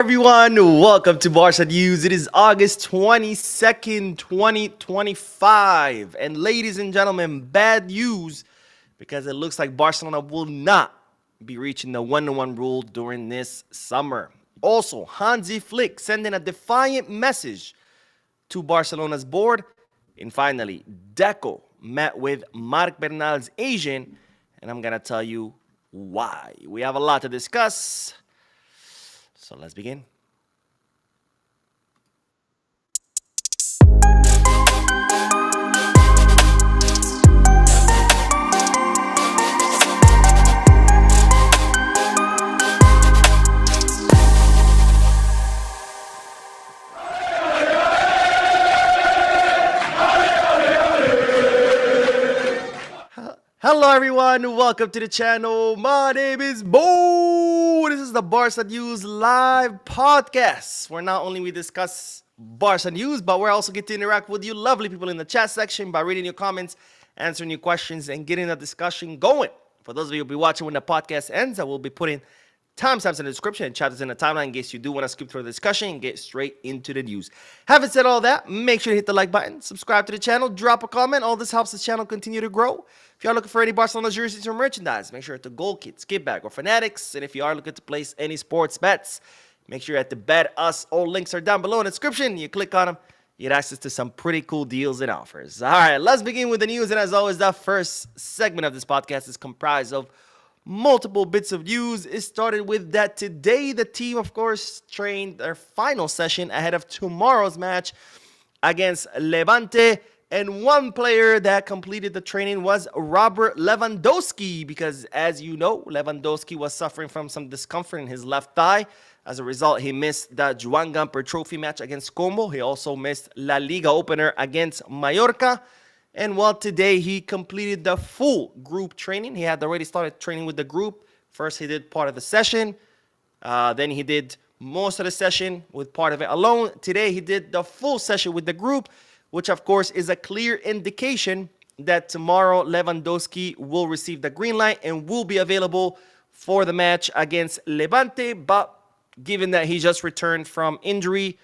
Everyone, welcome to Barca News. It is August 22nd, 2025. And ladies and gentlemen, bad news because it looks like Barcelona will not be reaching the 1-1 rule during this summer. Also, Hansi Flick sending a defiant message to Barcelona's board. And finally, Deco met with Marc Bernal's agent, and I'm going to tell you why. We have a lot to discuss. So let's begin. Hello everyone, welcome to the channel. My name is Bo. This is the Barca News live podcast, where not only we discuss Barca news, but we're also get to interact with you lovely people in the chat section by reading your comments, answering your questions, and getting the discussion going. For those of you who will be watching when the podcast ends, I will be putting timestamps in the description and chapters in the timeline in case you do want to skip through the discussion and get straight into the news. Having said all that, make sure to hit the like button, subscribe to the channel, drop a comment. All this helps the channel continue to grow. If you are looking for any Barcelona jerseys or merchandise, make sure to Goal Kit, Skip Bag, or Fanatics. And if you are looking to place any sports bets, make sure you're at the Bet Us. All links are down below in the description. You click on them, you get access to some pretty cool deals and offers. All right, let's begin with the news. And as always, the first segment of this podcast is comprised of multiple bits of news. It started with that today the team, of course, trained their final session ahead of tomorrow's match against Levante. And one player that completed the training was Robert Lewandowski, because as you know, Lewandowski was suffering from some discomfort in his left thigh. As a result, he missed the Joan Gamper Trophy match against Como. He also missed La Liga opener against Mallorca. And well, today he completed the full group training. He had already started training with the group. First, he did part of the session. Then he did most of the session with part of it alone. Today, he did the full session with the group, which of course is a clear indication that tomorrow Lewandowski will receive the green light and will be available for the match against Levante. But given that he just returned from injury,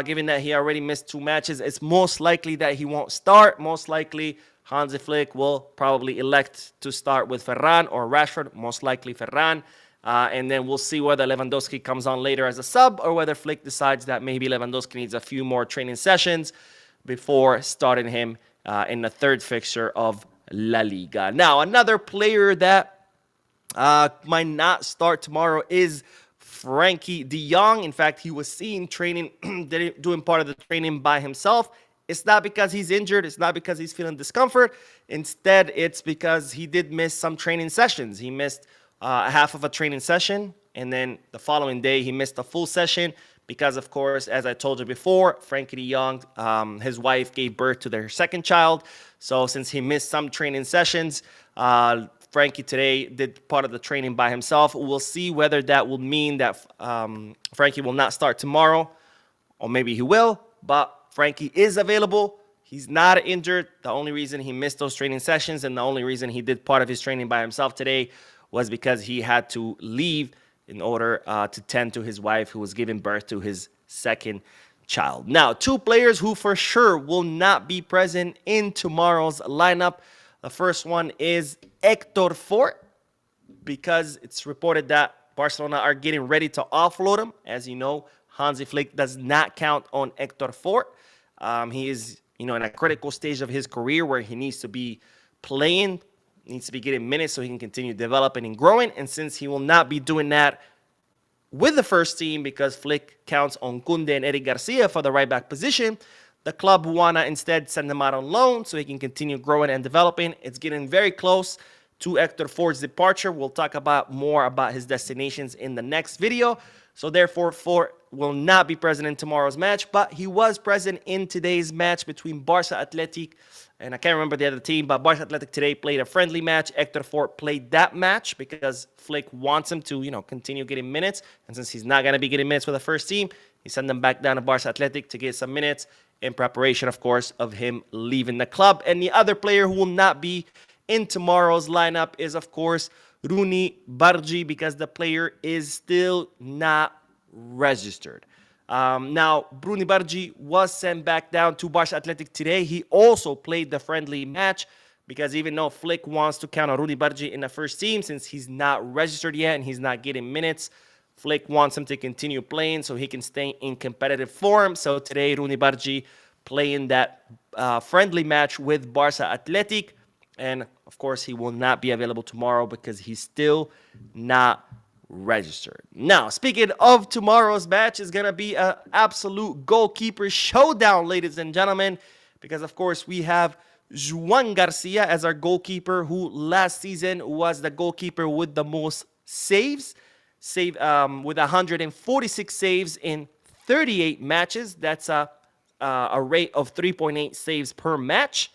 given that he already missed 2 matches, it's most likely that he won't start. Most likely, Hansi Flick will probably elect to start with Ferran or Rashford, most likely Ferran. And then we'll see whether Lewandowski comes on later as a sub or whether Flick decides that maybe Lewandowski needs a few more training sessions before starting him in the third fixture of La Liga. Now, another player that might not start tomorrow is Frenkie de Jong. In fact, he was seen training, doing part of the training by himself. It's not because he's injured. It's not because he's feeling discomfort. Instead, it's because he did miss some training sessions. He missed half of a training session, and then the following day, he missed a full session because, of course, as I told you before, Frenkie de Jong, his wife gave birth to their second child. So since he missed some training sessions, Frenkie today did part of the training by himself. We'll see whether that will mean that Frenkie will not start tomorrow, or maybe he will. But Frenkie is available. He's not injured. The only reason he missed those training sessions and the only reason he did part of his training by himself today was because he had to leave in order to tend to his wife who was giving birth to his second child. Now, 2 players who for sure will not be present in tomorrow's lineup. The first one is Héctor Fort, because it's reported that Barcelona are getting ready to offload him. As you know, Hansi Flick does not count on Héctor Fort. He is, in a critical stage of his career where he needs to be playing, needs to be getting minutes so he can continue developing and growing. And since he will not be doing that with the first team because Flick counts on Koundé and Eric Garcia for the right back position, the club want to instead send him out on loan so he can continue growing and developing. It's getting very close to Héctor Fort's departure. We'll talk about more about his destinations in the next video. So therefore, Fort will not be present in tomorrow's match, but he was present in today's match between Barca Athletic and I can't remember the other team, but Barca Athletic today played a friendly match. Héctor Fort played that match because Flick wants him to, continue getting minutes. And since he's not going to be getting minutes for the first team, he sent him back down to Barca Athletic to get some minutes in preparation, of course, of him leaving the club. And the other player who will not be in tomorrow's lineup is, of course, Bardghji, because the player is still not registered. Now, Bardghji was sent back down to Barca Athletic today. He also played the friendly match because even though Flick wants to count on Bardghji in the first team, since he's not registered yet and he's not getting minutes, Flick wants him to continue playing so he can stay in competitive form. So today, Bardghji playing that friendly match with Barca Athletic. And, of course, he will not be available tomorrow because he's still not registered. Now, speaking of tomorrow's match, is going to be an absolute goalkeeper showdown, ladies and gentlemen, because, of course, we have Joan Garcia as our goalkeeper, who last season was the goalkeeper with the most saves, with 146 saves in 38 matches. That's a rate of 3.8 saves per match.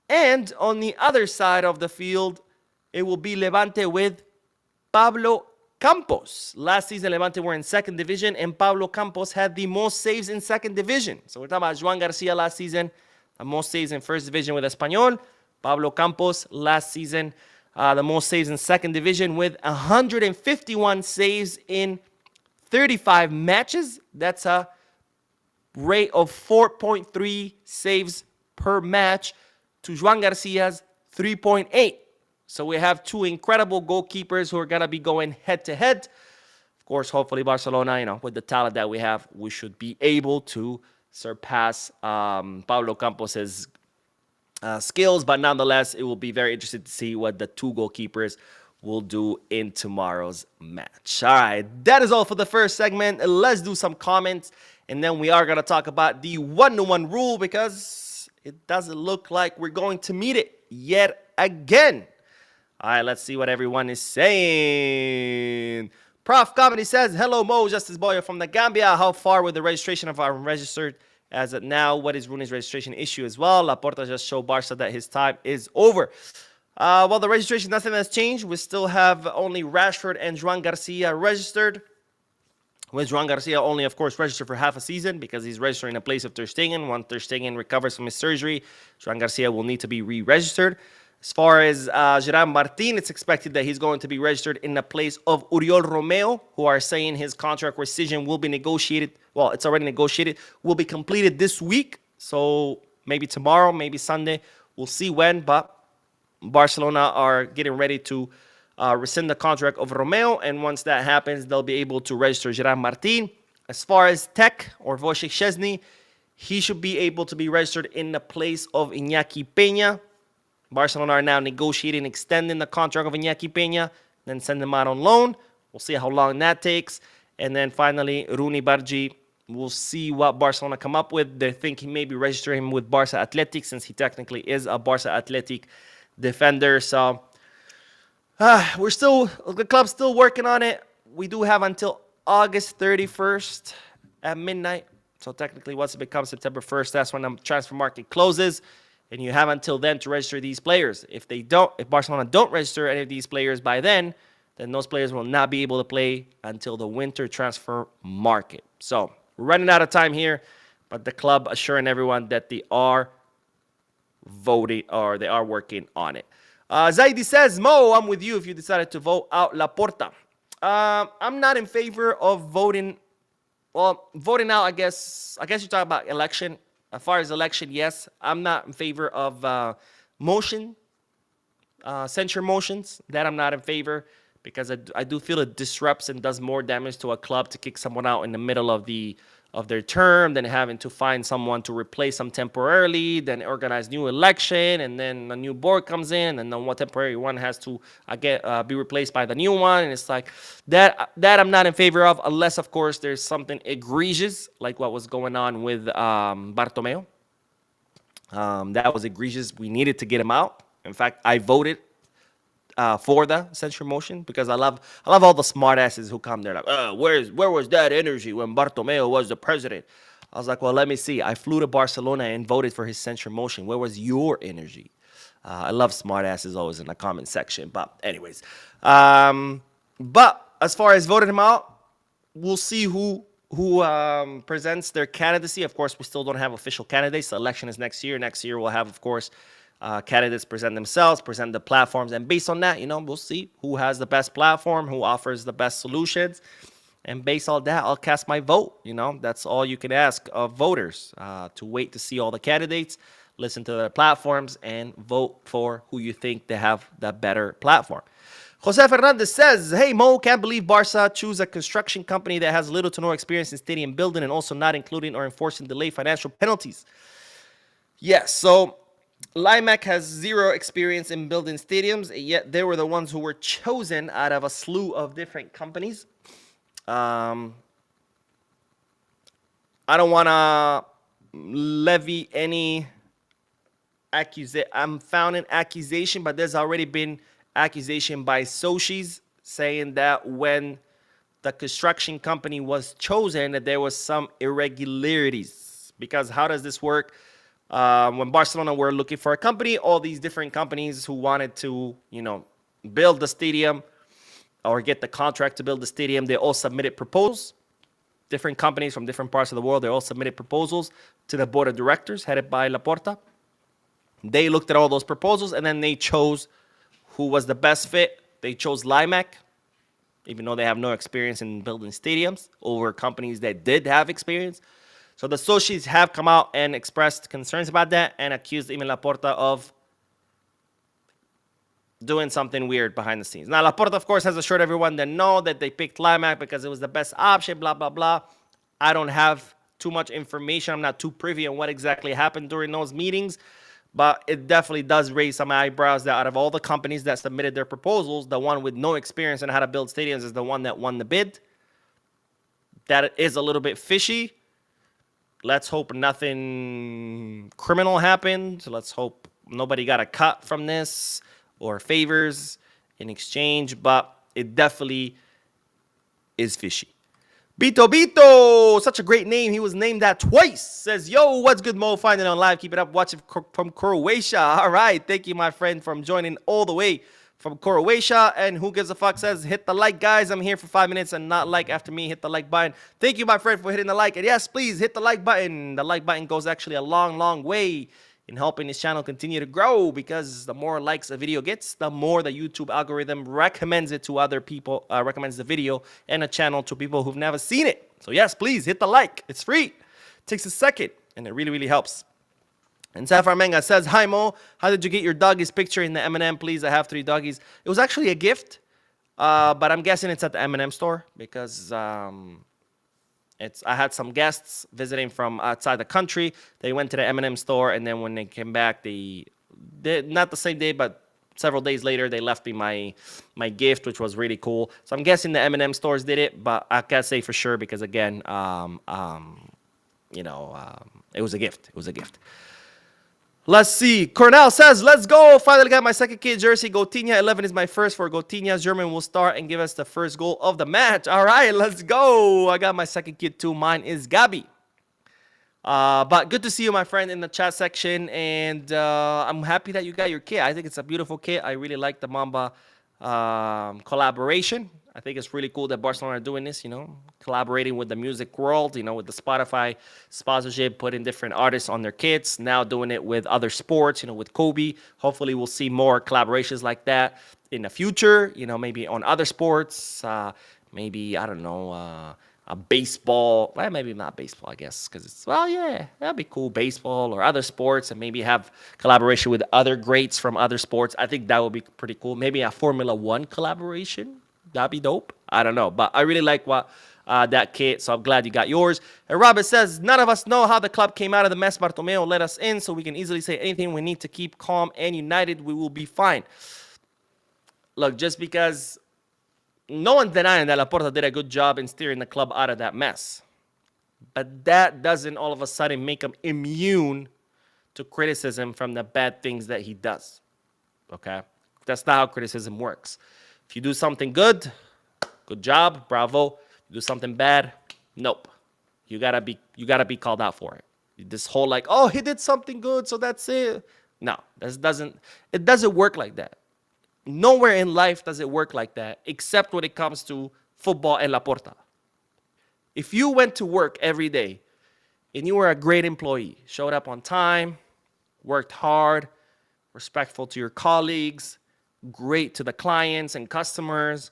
And on the other side of the field, it will be Levante with Pablo Campos. Last season, Levante were in second division, and Pablo Campos had the most saves in second division. So we're talking about Joan Garcia last season, the most saves in first division with Espanyol. Pablo Campos last season, the most saves in second division with 151 saves in 35 matches. That's a rate of 4.3 saves per match to Joan Garcia's 3.8. So we have two incredible goalkeepers who are going to be going head-to-head. Of course, hopefully Barcelona, with the talent that we have, we should be able to surpass Pablo Campos's skills. But nonetheless, it will be very interesting to see what the two goalkeepers will do in tomorrow's match. All right, that is all for the first segment. Let's do some comments, and then we are going to talk about the one-to-one rule because it doesn't look like we're going to meet it yet again. All right, let's see what everyone is saying. Prof Comedy says, hello, Mo, Justice Boyer from the Gambia. How far with the registration of our registered as of now? What is Rooney's registration issue as well? Laporta just showed Barca that his time is over. Well, the registration, nothing has changed. We still have only Rashford and Joan Garcia registered. With Joan Garcia only, of course, registered for half a season because he's registering in place of Ter Stegen. Once Ter Stegen recovers from his surgery, Joan Garcia will need to be re-registered. As far as Gerard Martin, it's expected that he's going to be registered in the place of Oriol Romeo, who are saying his contract rescission will be negotiated. Well, it's already negotiated. Will be completed this week. So maybe tomorrow, maybe Sunday. We'll see when. But Barcelona are getting ready to rescind the contract of Romeo. And once that happens, they'll be able to register Gerard Martin. As far as Tech or Wojciech Szczesny, he should be able to be registered in the place of Iñaki Peña. Barcelona are now negotiating extending the contract of Iñaki Peña, then send him out on loan. We'll see how long that takes. And then finally, Bardghji, we'll see what Barcelona come up with. They're thinking maybe register him with Barca Athletic since he technically is a Barca Athletic defender. So the club's still working on it. We do have until August 31st at midnight. So technically, once it becomes September 1st, that's when the transfer market closes. And you have until then to register these players. If Barcelona don't register any of these players by then those players will not be able to play until the winter transfer market. So we're running out of time here, but the club assuring everyone that they are voting or they are working on it. Zaidi says, Mo, I'm with you if you decided to vote out Laporta. I'm not in favor of voting. Well, voting out, I guess you're talking about election. As far as election, yes, I'm not in favor of censure motions. That I'm not in favor because I do feel it disrupts and does more damage to a club to kick someone out in the middle of their term than having to find someone to replace them temporarily, then organize new election, and then a new board comes in, and then one temporary one has to be replaced by the new one, and it's like that I'm not in favor of, unless of course there's something egregious like what was going on with Bartomeu. That was egregious. We needed to get him out. In fact, I voted for the censure motion because I love all the smartasses who come there like, where was that energy when Bartomeu was the president? I was like, well, let me see. I flew to Barcelona and voted for his censure motion. Where was your energy? I love smartasses always in the comment section. But anyways, but as far as voting him out, we'll see who presents their candidacy. Of course, we still don't have official candidates. The election is next year. Next year we'll have, of course, candidates present themselves, present the platforms, and based on that, we'll see who has the best platform, who offers the best solutions. And based on that, I'll cast my vote. That's all you can ask of voters, to wait to see all the candidates, listen to their platforms, and vote for who you think they have the better platform. Jose Fernandez says, hey, Mo, can't believe Barca choose a construction company that has little to no experience in stadium building and also not including or enforcing delayed financial penalties. Yes, so Limac has zero experience in building stadiums, yet they were the ones who were chosen out of a slew of different companies. I don't want to levy any accusation. I'm found an accusation, but there's already been accusation by Sochis saying that when the construction company was chosen, that there was some irregularities. Because how does this work? When Barcelona were looking for a company, all these different companies who wanted to, build the stadium or get the contract to build the stadium, they all submitted proposals. Different companies from different parts of the world, they all submitted proposals to the board of directors headed by Laporta. They looked at all those proposals and then they chose who was the best fit. They chose Limac, even though they have no experience in building stadiums, over companies that did have experience. So the Sochis have come out and expressed concerns about that and accused even Laporta of doing something weird behind the scenes. Now, Laporta, of course, has assured everyone that no, that they picked Limac because it was the best option, blah, blah, blah. I don't have too much information. I'm not too privy on what exactly happened during those meetings, but it definitely does raise some eyebrows that out of all the companies that submitted their proposals, the one with no experience in how to build stadiums is the one that won the bid. That is a little bit fishy. Let's hope nothing criminal happened. Let's hope nobody got a cut from this or favors in exchange, but it definitely is fishy. Bito, such a great name. He was named that twice. Says, yo, what's good, Mo? Find it on live. Keep it up. Watch it from Croatia. All right. Thank you, my friend, from joining all the way from Croatia. And who gives a fuck says, hit the like, guys. I'm here for 5 minutes and not like after me. Hit the like button. Thank you, my friend, for hitting the like. And yes, please hit the like button. The like button goes actually a long, long way in helping this channel continue to grow, because the more likes a video gets, the more the YouTube algorithm recommends it to other people, recommends the video and a channel to people who've never seen it. So yes, please hit the like. It's free. It takes a second, and it really, really helps. And Sapphire Manga says, hi, Mo. How did you get your doggy's picture in the M&M, please? I have 3 doggies. It was actually a gift, but I'm guessing it's at the M&M store because I had some guests visiting from outside the country. They went to the M&M store, and then when they came back, they did not the same day, but several days later, they left me my gift, which was really cool. So I'm guessing the M&M stores did it, but I can't say for sure because again, it was a gift. It was a gift. Let's see. Cornell says, let's go. Finally got my second kid jersey. Gotinha 11 is my first for Gotinha. German will start and give us the first goal of the match. All right, let's go. I got my second kid too. Mine is Gabi. But good to see you, my friend, in the chat section. And I'm happy that you got your kit. I think it's a beautiful kit. I really like the Mamba collaboration. I think it's really cool that Barcelona are doing this, collaborating with the music world, with the Spotify sponsorship, putting different artists on their kits, now doing it with other sports, with Kobe. Hopefully we'll see more collaborations like that in the future, maybe on other sports, maybe, I don't know, a baseball, well, maybe not baseball, I guess, because it's, well, yeah, that'd be cool, baseball or other sports, and maybe have collaboration with other greats from other sports. I think that would be pretty cool. Maybe a Formula One collaboration. That'd be dope. I don't know. But I really like what that kit, so I'm glad you got yours. And Robert says, none of us know how the club came out of the mess Bartomeu let us in, so we can easily say anything. We need to keep calm and united. We will be fine. Look, just because no one's denying that Laporta did a good job in steering the club out of that mess. But that doesn't all of a sudden make him immune to criticism from the bad things that he does. Okay? That's not how criticism works. If you do something good, good job, bravo. You do something bad, nope. You gotta be called out for it. This whole like, oh, he did something good, so that's it. No, it doesn't work like that. Nowhere in life does it work like that, except when it comes to football and Laporta. If you went to work every day and you were a great employee, showed up on time, worked hard, respectful to your colleagues, great to the clients and customers,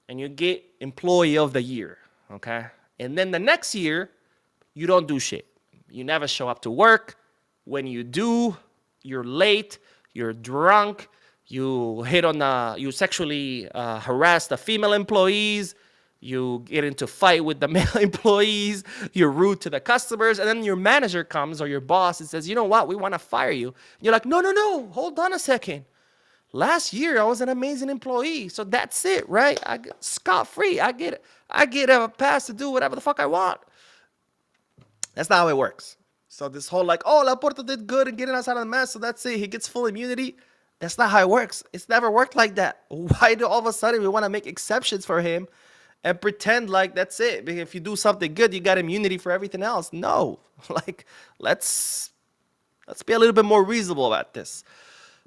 and you get employee of the year. okay? And then the next year, you don't do shit. You never show up to work. When you do, you're late, you're drunk, you you sexually harass the female employees, you get into fight with the male employees, you're rude to the customers, and then your manager comes or your boss and says, you know what, we want to fire you. You're like, no, no, no, hold on a second. Last year I was an amazing employee, so that's it, right? I get scot-free. I get a pass to do whatever the fuck I want. That's not how it works. So this whole like, oh, Laporta did good in getting us out of the mess, so that's it. He gets full immunity. That's not how it works. It's never worked like that. Why do all of a sudden we want to make exceptions for him and pretend like that's it? Because if you do something good, you got immunity for everything else. No, like let's be a little bit more reasonable about this.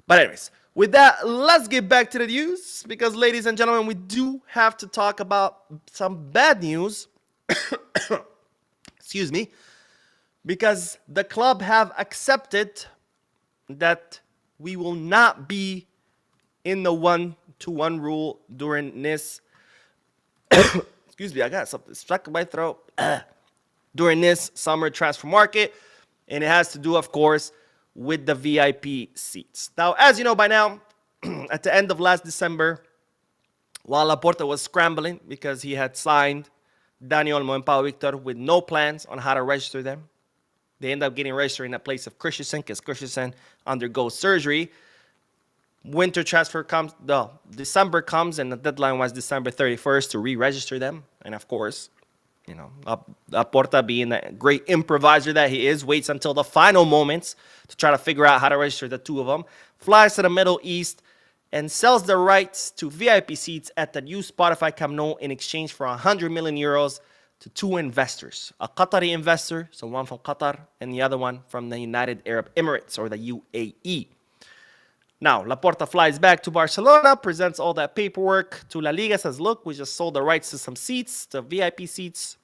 But anyways, with that, let's get back to the news because, ladies and gentlemen, we do have to talk about some bad news. Excuse me. Because the club have accepted that we will not be in the 1-to-1 rule during this. Excuse me, I got something stuck in my throat. During this summer transfer market. And it has to do, of course, with the VIP seats. Now, as you know by now, at the end of last December, while Laporta was scrambling because he had signed Dani Olmo and Pau Victor with no plans on how to register them, they end up getting registered in the place of Christensen because Christensen undergoes surgery. Winter transfer comes, December comes, and the deadline was December 31st to re-register them. And of course, you know, Laporta, being the great improviser that he is, waits until the final moments to try to figure out how to register the two of them, flies to the Middle East, and sells the rights to VIP seats at the new Spotify Camp Nou in exchange for 100 million euros to two investors, a Qatari investor, so one from Qatar, and the other one from the United Arab Emirates, or the UAE. Now, Laporta flies back to Barcelona, presents all that paperwork to La Liga, says, look, we just sold the rights to some seats, to VIP seats,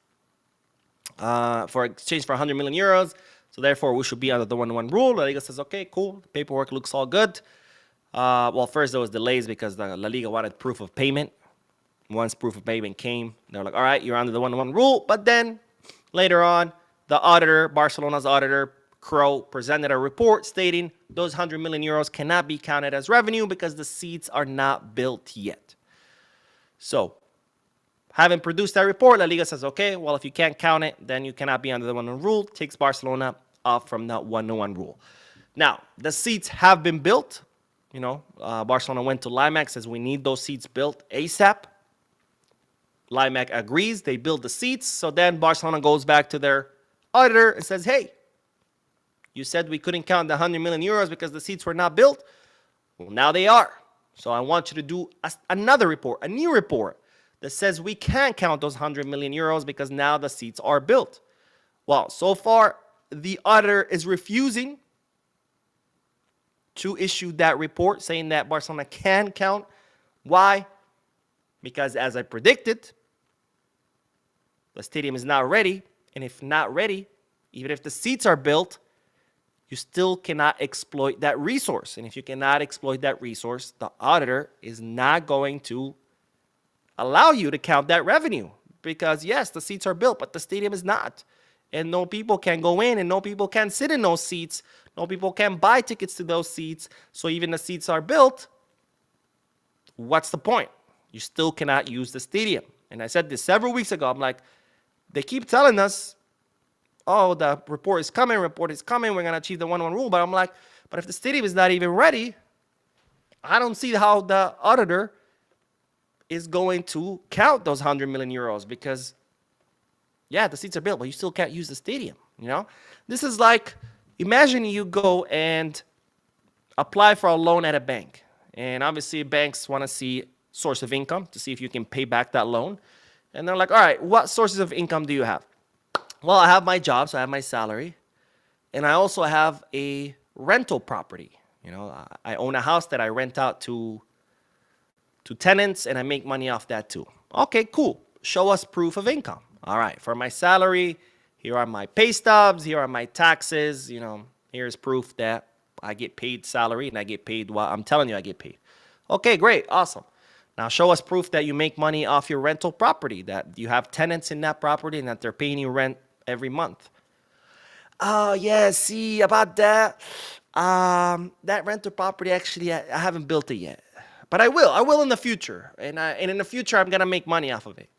for exchange for 100 million euros. So therefore, we should be under the 1-to-1 rule. La Liga says, okay, cool. The paperwork looks all good. Well, first there was delays because the La Liga wanted proof of payment. Once proof of payment came, they were like, all right, you're under the 1-to-1 rule. But then later on, the auditor, Barcelona's auditor, Crow, presented a report stating those 100 million euros cannot be counted as revenue because the seats are not built yet. So, having produced that report, La Liga says, okay, well, if you can't count it, then you cannot be under the 1-to-1 rule. Takes Barcelona off from that 1-to-1 rule. Now, the seats have been built. You know, Barcelona went to Limac, says we need those seats built ASAP. Limac agrees. They build the seats. So then Barcelona goes back to their auditor and says, hey, you said we couldn't count the 100 million euros because the seats were not built. Well, now they are. So I want you to do another report, a new report that says we can't count those 100 million euros because now the seats are built. Well, so far, the auditor is refusing to issue that report saying that Barcelona can count. Why? Because as I predicted, the stadium is not ready. And if not ready, even if the seats are built, you still cannot exploit that resource. And if you cannot exploit that resource, the auditor is not going to allow you to count that revenue. Because yes, the seats are built, but the stadium is not. And no people can go in and no people can sit in those seats. No people can buy tickets to those seats. So even the seats are built, what's the point? You still cannot use the stadium. And I said this several weeks ago. I'm like, they keep telling us, oh, the report is coming, we're going to achieve the 1-1 rule. But I'm like, but if the stadium is not even ready, I don't see how the auditor is going to count those 100 million euros because, yeah, the seats are built, but you still can't use the stadium, you know? This is like, imagine you go and apply for a loan at a bank. And obviously banks want to see source of income to see if you can pay back that loan. And they're like, all right, what sources of income do you have? Well, I have my job, so I have my salary. And I also have a rental property. You know, I own a house that I rent out to tenants, and I make money off that too. Okay, cool. Show us proof of income. All right, for my salary, here are my pay stubs, here are my taxes. You know, here's proof that I get paid salary and I get paid while I'm telling you I get paid. Okay, great, awesome. Now show us proof that you make money off your rental property, that you have tenants in that property and that they're paying you rent every month. Oh, yeah, see, about that. That rental property, actually, I haven't built it yet. But I will. I will in the future. And in the future, I'm going to make money off of it.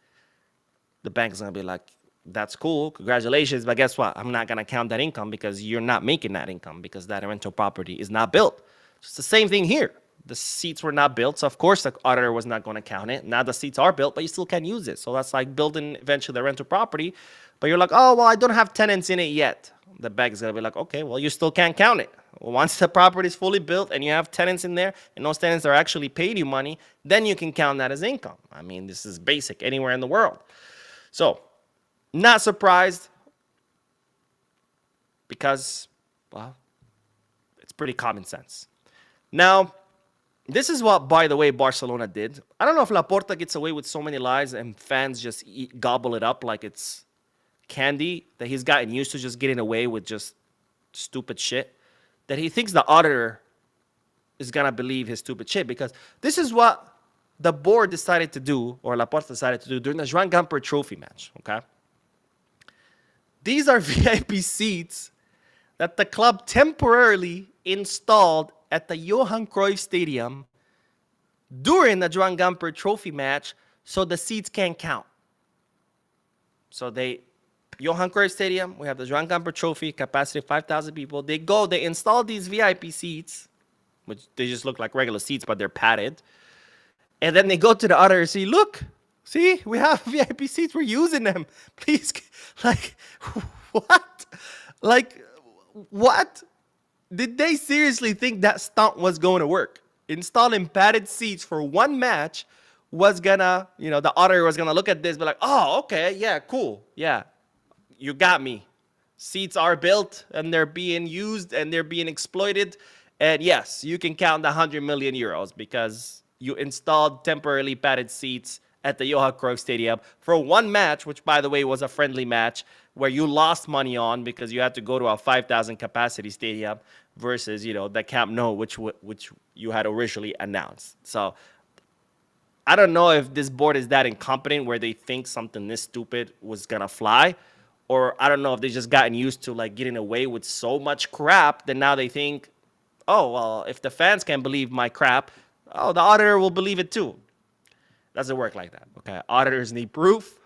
The bank's going to be like, that's cool. Congratulations. But guess what? I'm not going to count that income because you're not making that income because that rental property is not built. It's the same thing here. The seats were not built. So, of course, the auditor was not going to count it. Now the seats are built, but you still can't use it. So that's like building eventually the rental property. But you're like, oh, well, I don't have tenants in it yet. The bank is going to be like, okay, well, you still can't count it. Once the property is fully built and you have tenants in there and those tenants are actually paying you money, then you can count that as income. I mean, this is basic anywhere in the world. So, not surprised because, well, it's pretty common sense. Now, this is what, by the way, Barcelona did. I don't know if Laporta gets away with so many lies and fans just gobble it up like it's candy, that he's gotten used to just getting away with just stupid shit, that he thinks the auditor is going to believe his stupid shit, because this is what the board decided to do, or Laporta decided to do during the Joan Gamper Trophy match, okay? These are VIP seats that the club temporarily installed at the Johan Cruyff Stadium during the Joan Gamper Trophy match so the seats can't count. So Johan Cruyff Stadium, we have the Joan Gamper Trophy, capacity 5,000 people. They install these VIP seats, which they just look like regular seats, but they're padded. And then they go to the auditor and say, look, see, we have VIP seats, we're using them. Please, like, what? Like, what? Did they seriously think that stunt was going to work? Installing padded seats for one match was gonna, the auditor was gonna look at this, be like, oh, okay, yeah, cool, yeah. You got me. Seats are built and they're being used and they're being exploited. And yes, you can count the 100 million euros because you installed temporarily padded seats at the Johan Cruyff Stadium for one match, which, by the way, was a friendly match where you lost money on because you had to go to a 5,000 capacity stadium versus, the Camp Nou, which you had originally announced. So I don't know if this board is that incompetent where they think something this stupid was going to fly. Or I don't know if they just gotten used to like getting away with so much crap that now they think, oh, well, if the fans can believe my crap, oh, the auditor will believe it too. Doesn't work like that, okay? Auditors need proof.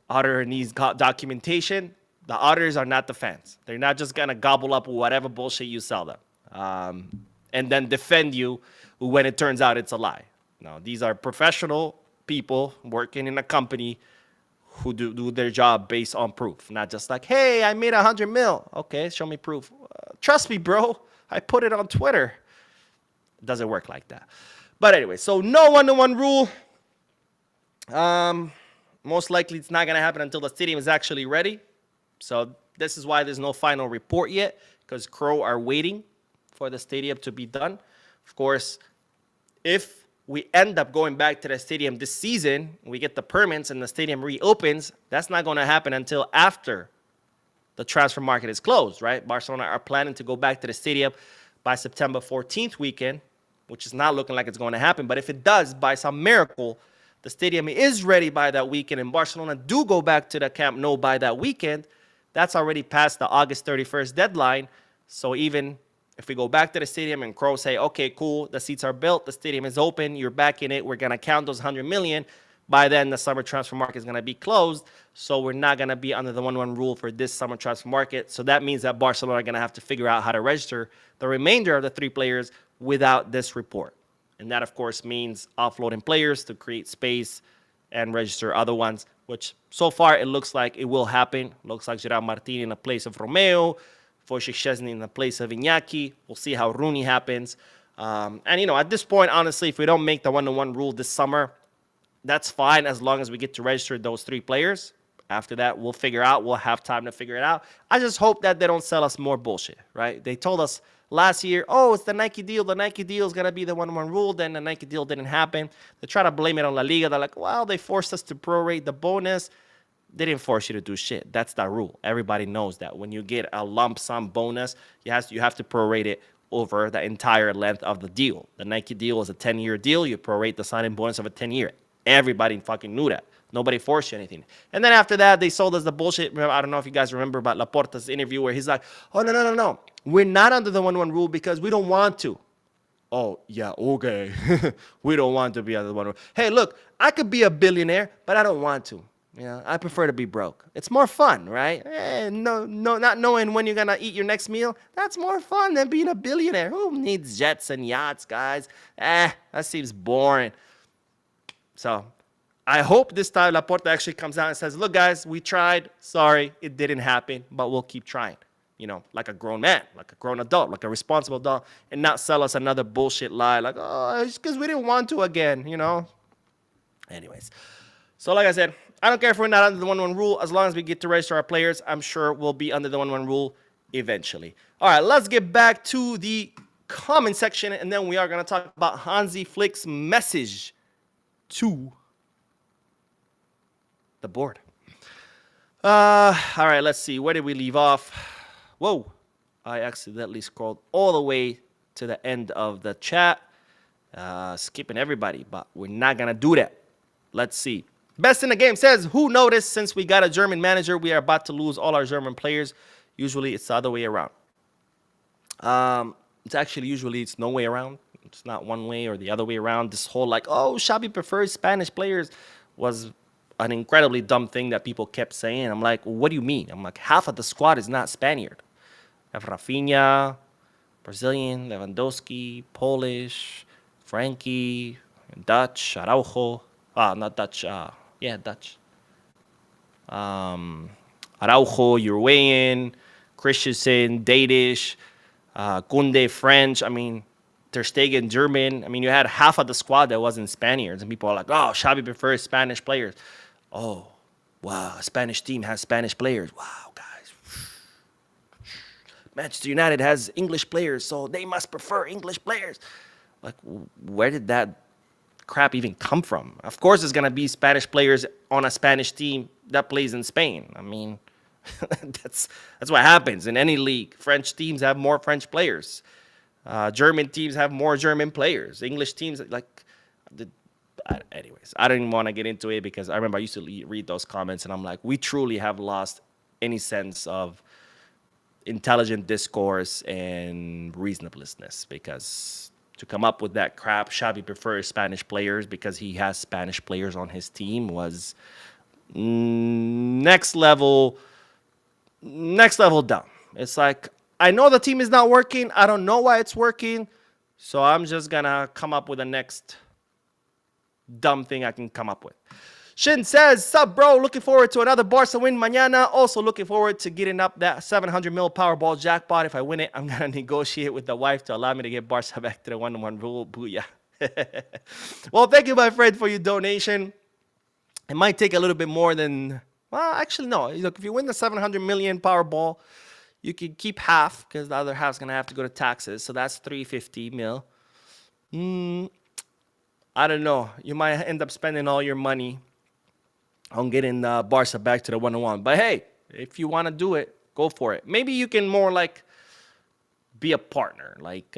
Auditor needs documentation. The auditors are not the fans. They're not just going to gobble up whatever bullshit you sell them and then defend you when it turns out it's a lie. No, these are professional people working in a company who do their job based on proof, not just like, hey, I made 100 mil. Okay, show me proof. Trust me, bro. I put it on Twitter. It doesn't work like that. But anyway, so no one-to-one rule. Most likely it's not going to happen until the stadium is actually ready. So this is why there's no final report yet, because Crow are waiting for the stadium to be done. Of course, if we end up going back to the stadium this season, we get the permits and the stadium reopens, that's not going to happen until after the transfer market is closed, right? Barcelona are planning to go back to the stadium by September 14th weekend, which is not looking like it's going to happen. But if it does, by some miracle, the stadium is ready by that weekend and Barcelona do go back to the Camp Nou by that weekend, that's already past the August 31st deadline. So even if we go back to the stadium and Crow say, okay, cool, the seats are built, the stadium is open, you're back in it, we're going to count those 100 million. By then, the summer transfer market is going to be closed, so we're not going to be under the 1-1 rule for this summer transfer market. So that means that Barcelona are going to have to figure out how to register the remainder of the 3 players without this report. And that, of course, means offloading players to create space and register other ones, which so far it looks like it will happen. Looks like Gerard Martin in the place of Romeo, Wojciech Szczesny in the place of Iñaki. We'll see how Rooney happens. And, at this point, honestly, if we don't make the 1-1 rule this summer, that's fine as long as we get to register those 3 players. After that, we'll have time to figure it out. I just hope that they don't sell us more bullshit, right? They told us last year, oh, it's the Nike deal. The Nike deal is going to be the 1-1 rule. Then the Nike deal didn't happen. They try to blame it on La Liga. They're like, well, they forced us to prorate the bonus. They didn't force you to do shit. That's the rule. Everybody knows that. When you get a lump sum bonus, you have to prorate it over the entire length of the deal. The Nike deal was a 10-year deal. You prorate the signing bonus of a 10-year. Everybody fucking knew that. Nobody forced you anything. And then after that, they sold us the bullshit. I don't know if you guys remember about Laporta's interview where he's like, oh, no. We're not under the 1-1 rule because we don't want to. Oh, yeah, okay. We don't want to be under the 1-1 rule. Hey, look, I could be a billionaire, but I don't want to. I prefer to be broke. It's more fun, right? No, not knowing when you're going to eat your next meal. That's more fun than being a billionaire. Who needs jets and yachts, guys? That seems boring. So I hope this time Laporta actually comes out and says, look, guys, we tried. Sorry, it didn't happen, but we'll keep trying. Like a grown man, like a grown adult, like a responsible adult, and not sell us another bullshit lie like, oh, it's because we didn't want to again, Anyways, so like I said, I don't care if we're not under the 1-1 rule. As long as we get to register our players, I'm sure we'll be under the 1-1 rule eventually. All right, let's get back to the comment section, and then we are going to talk about Hansi Flick's message to the board. All right, let's see. Where did we leave off? Whoa, I accidentally scrolled all the way to the end of the chat, skipping everybody, but we're not going to do that. Let's see. Best in the game says, who noticed since we got a German manager, we are about to lose all our German players? Usually it's the other way around. It's actually usually it's no way around. It's not one way or the other way around. This whole Xavi prefers Spanish players was an incredibly dumb thing that people kept saying. I'm like, what do you mean? I'm like, half of the squad is not Spaniard. I have Rafinha, Brazilian, Lewandowski, Polish, Frenkie, Dutch, Araujo. Not Dutch. Dutch. Araujo, Uruguayan, Christensen, Danish, Kunde, French. I mean, Ter Stegen, German. I mean, you had half of the squad that wasn't Spaniards, and people are like, oh, Xavi prefers Spanish players. Oh, wow, a Spanish team has Spanish players. Wow, guys. Manchester United has English players, so they must prefer English players. Like, where did that crap even come from? Of course there's going to be Spanish players on a Spanish team that plays in Spain. I mean, that's what happens in any league. French teams have more French players. German teams have more German players. English teams, anyways, I don't even want to get into it because I remember I used to read those comments and I'm like, we truly have lost any sense of intelligent discourse and reasonableness, because to come up with that crap, Xavi prefers Spanish players because he has Spanish players on his team, was next level dumb. It's like, I know the team is not working. I don't know why it's working. So I'm just going to come up with the next dumb thing I can come up with. Shin says, sup, bro? Looking forward to another Barca win mañana. Also looking forward to getting up that 700 mil Powerball jackpot. If I win it, I'm going to negotiate with the wife to allow me to get Barca back to the 1-1 rule. Booyah. Well, thank you, my friend, for your donation. It might take a little bit more than... Well, actually, no. Look, if you win the 700 million Powerball, you can keep half because the other half's going to have to go to taxes. So that's 350 mil. I don't know. You might end up spending all your money on getting Barca back to the 1-1. But hey, if you want to do it, go for it. Maybe you can more like be a partner, like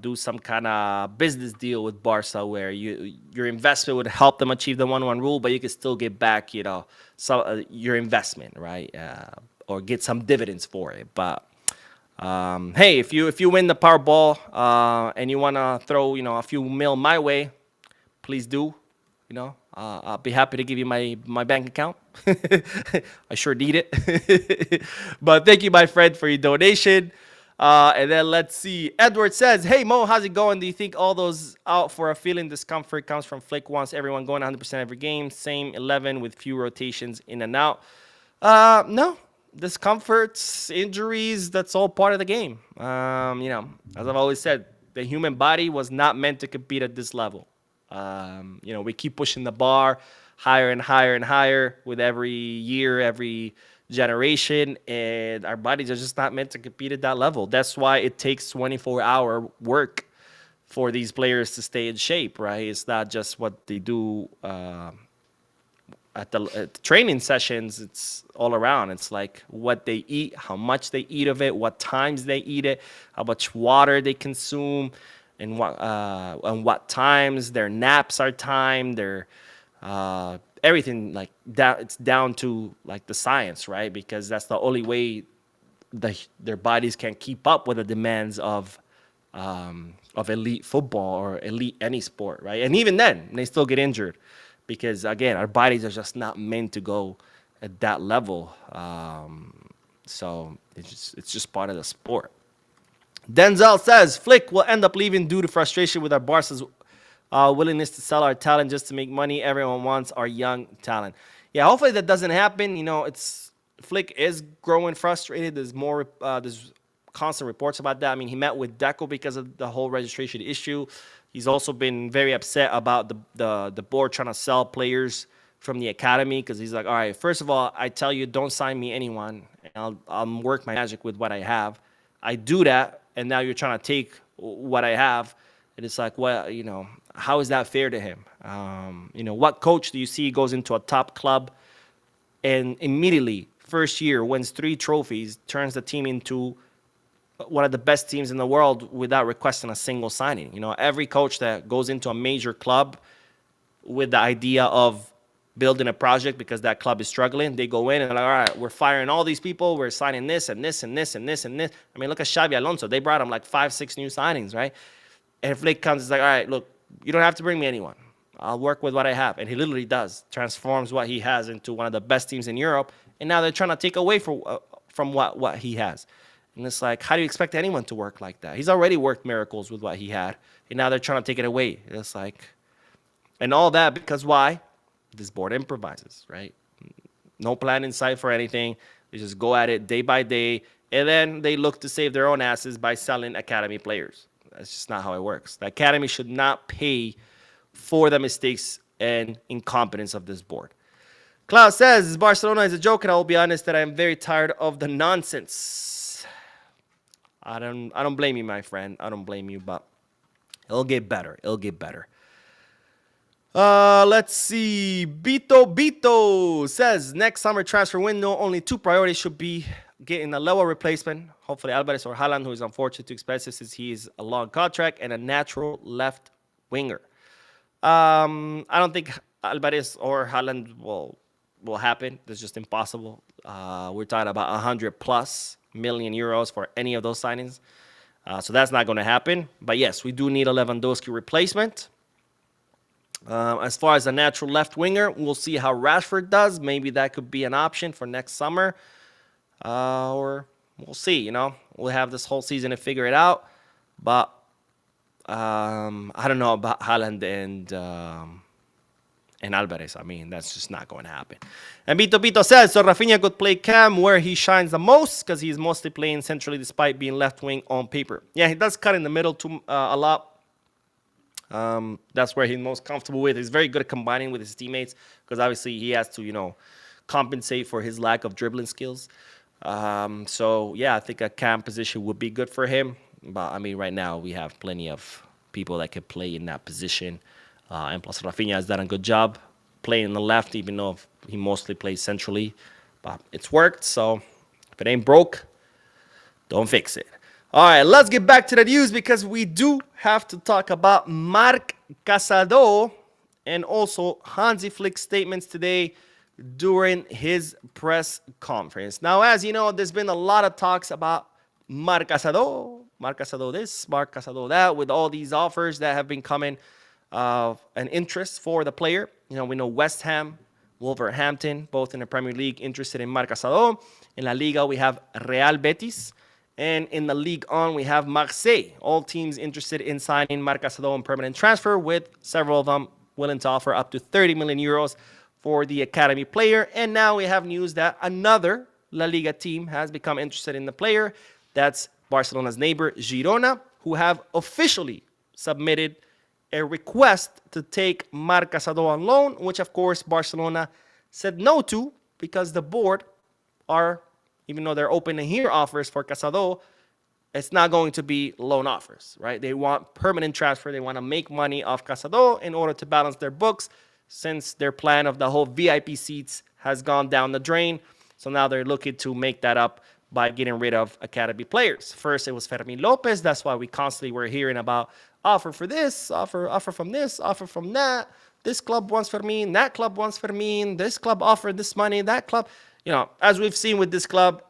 do some kind of business deal with Barca where your investment would help them achieve the 1-1 rule, but you can still get back, your investment, right? Or get some dividends for it. But hey, if you win the Powerball and you want to throw, a few mil my way, please do. I'll be happy to give you my bank account. I sure need it. But thank you, my friend, for your donation. And then let's see. Edward says, hey, Mo, how's it going? Do you think all those out for a feeling discomfort comes from Flick wants everyone going 100% every game? Same 11 with few rotations in and out. No. Discomforts, injuries, that's all part of the game. As I've always said, the human body was not meant to compete at this level. We keep pushing the bar higher and higher and higher with every year, every generation, and our bodies are just not meant to compete at that level. That's why it takes 24-hour work for these players to stay in shape, right? It's not just what they do at the training sessions, it's all around. It's like what they eat, how much they eat of it, what times they eat it, how much water they consume, and what times their naps are timed, their everything like that. It's down to like the science, right? Because that's the only way their bodies can keep up with the demands of elite football or elite any sport, right? And even then, they still get injured because again, our bodies are just not meant to go at that level. So it's just part of the sport. Denzel says Flick will end up leaving due to frustration with our Barca's willingness to sell our talent just to make money. Everyone wants our young talent. Yeah, hopefully that doesn't happen. It's Flick is growing frustrated. There's constant reports about that. I mean, he met with Deco because of the whole registration issue. He's also been very upset about the board trying to sell players from the academy because he's like, all right, first of all, I tell you, don't sign me anyone, and I'll work my magic with what I have. I do that, and now you're trying to take what I have, and it's like, well, how is that fair to him? What coach do you see goes into a top club and immediately first year wins 3 trophies, turns the team into one of the best teams in the world without requesting a single signing? Every coach that goes into a major club with the idea of building a project because that club is struggling, they go in and like, all right, we're firing all these people, we're signing this and this and this and this and this. I mean, look at Xabi Alonso. They brought him like 5-6 new signings, right? And if Flick comes, it's like, all right, look, you don't have to bring me anyone. I'll work with what I have. And he literally does. Transforms what he has into one of the best teams in Europe. And now they're trying to take away from what he has. And it's like, how do you expect anyone to work like that? He's already worked miracles with what he had. And now they're trying to take it away. It's like, and all that because why? This board improvises, right? No plan in sight for anything. They just go at it day by day. And then they look to save their own asses by selling academy players. That's just not how it works. The academy should not pay for the mistakes and incompetence of this board. Klaus says, Barcelona is a joke, and I will be honest that I am very tired of the nonsense. I don't blame you, my friend. I don't blame you, but it'll get better. It'll get better. Let's see. Bito says, next summer transfer window, only 2 priorities should be getting a Lewy replacement, hopefully Alvarez or Haaland, who is unfortunately too expensive since he is a long contract, and a natural left winger. I don't think Alvarez or Haaland will happen. That's just impossible. We're talking about 100+ million euros for any of those signings. So that's not going to happen. But yes, we do need a Lewandowski replacement. As far as a natural left winger, we'll see how Rashford does. Maybe that could be an option for next summer. Or we'll see, We'll have this whole season to figure it out. But I don't know about Haaland and Alvarez. I mean, that's just not going to happen. And Bito says, so Rafinha could play Cam where he shines the most because he's mostly playing centrally despite being left wing on paper. Yeah, he does cut in the middle a lot. That's where he's most comfortable with. He's very good at combining with his teammates because obviously he has to, compensate for his lack of dribbling skills. So, yeah, I think a Cam position would be good for him. But, I mean, right now we have plenty of people that can play in that position. And plus, Rafinha has done a good job playing on the left, even though he mostly plays centrally. But it's worked, so if it ain't broke, don't fix it. All right, let's get back to the news because we do have to talk about Marc Casado and also Hansi Flick's statements today during his press conference. Now, as you know, there's been a lot of talks about Marc Casado this, Marc Casado that, with all these offers that have been coming an interest for the player. We know West Ham, Wolverhampton, both in the Premier League, interested in Marc Casado. In La Liga, we have Real Betis. And in the Ligue 1, we have Marseille. All teams interested in signing Marc Casado on permanent transfer, with several of them willing to offer up to 30 million euros for the academy player. And now we have news that another La Liga team has become interested in the player. That's Barcelona's neighbor, Girona, who have officially submitted a request to take Marc Casado on loan, which, of course, Barcelona said no to because the board are, even though they're open to hear offers for Casado, it's not going to be loan offers, right? They want permanent transfer. They want to make money off Casado in order to balance their books. since their plan of the whole VIP seats has gone down the drain. So now they're looking to make that up by getting rid of academy players. First, it was Fermin Lopez. That's why we constantly were hearing about offer for this, offer from this, offer from that. This club wants Fermin, that club wants Fermin, this club offered this money, that club. You know, as we've seen with this club,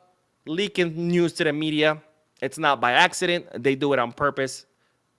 leaking news to the media, it's not by accident. They do it on purpose.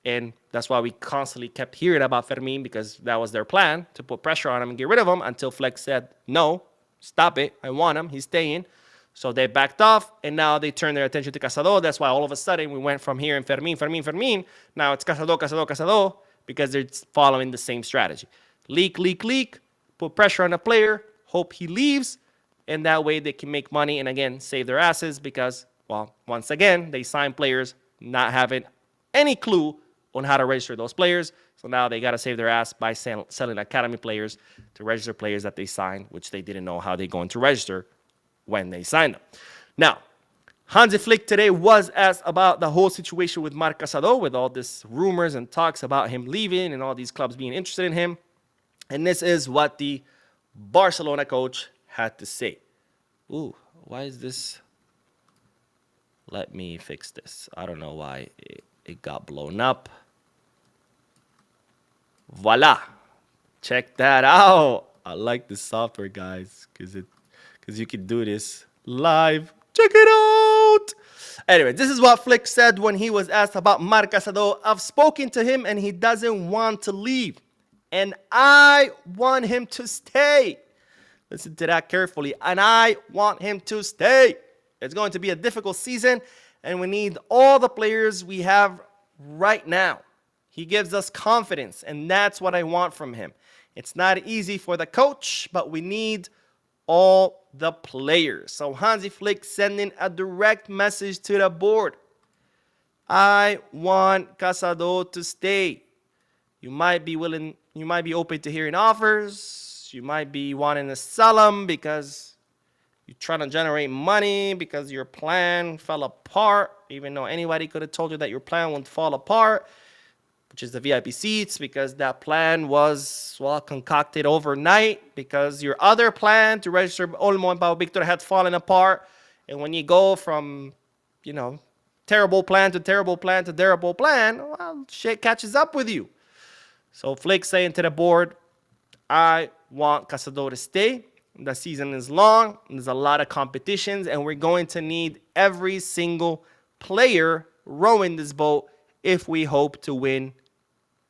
And that's why we constantly kept hearing about Fermin, because that was their plan, to put pressure on him and get rid of him, until Fleck said, no, stop it. I want him. He's staying. So they backed off, and now they turned their attention to Casado. That's why all of a sudden we went from hearing Fermin. Now it's Casado, because they're following the same strategy. Leak, put pressure on the player, hope he leaves, and that way they can make money and, again, save their asses because, well, once again, they sign players not having any clue on how to register those players. So now they got to save their ass by selling academy players to register players that they signed, which they didn't know how they're going to register when they signed them. Now, Hansi Flick today was asked about the whole situation with Marc Casado, with all this rumors and talks about him leaving and all these clubs being interested in him. And this is what the Barcelona coach had to say. Ooh, why is this? Let me fix this. I don't know why it got blown up. Voila. Check that out. I like the software, guys, because you can do this live. Check it out. Anyway, this is what Flick said when he was asked about Marc Casado. I've spoken to him and he doesn't want to leave. And I want him to stay. Listen to that carefully. And I want him to stay. It's going to be a difficult season, and we need all the players we have right now. He gives us confidence, and that's what I want from him. It's not easy for the coach, but we need all the players. So Hansi Flick sending a direct message to the board. I want Casado to stay. You might be open to hearing offers. You might be wanting to sell him because you're trying to generate money, because your plan fell apart, even though anybody could have told you that your plan would fall apart, which is the VIP seats, because that plan was, well, concocted overnight, because your other plan to register Olmo and Pau Victor had fallen apart. And when you go from, terrible plan to terrible plan to terrible plan, well, shit catches up with you. So Flick saying to the board, I want Casado to stay. The season is long. There's a lot of competitions, and we're going to need every single player rowing this boat if we hope to win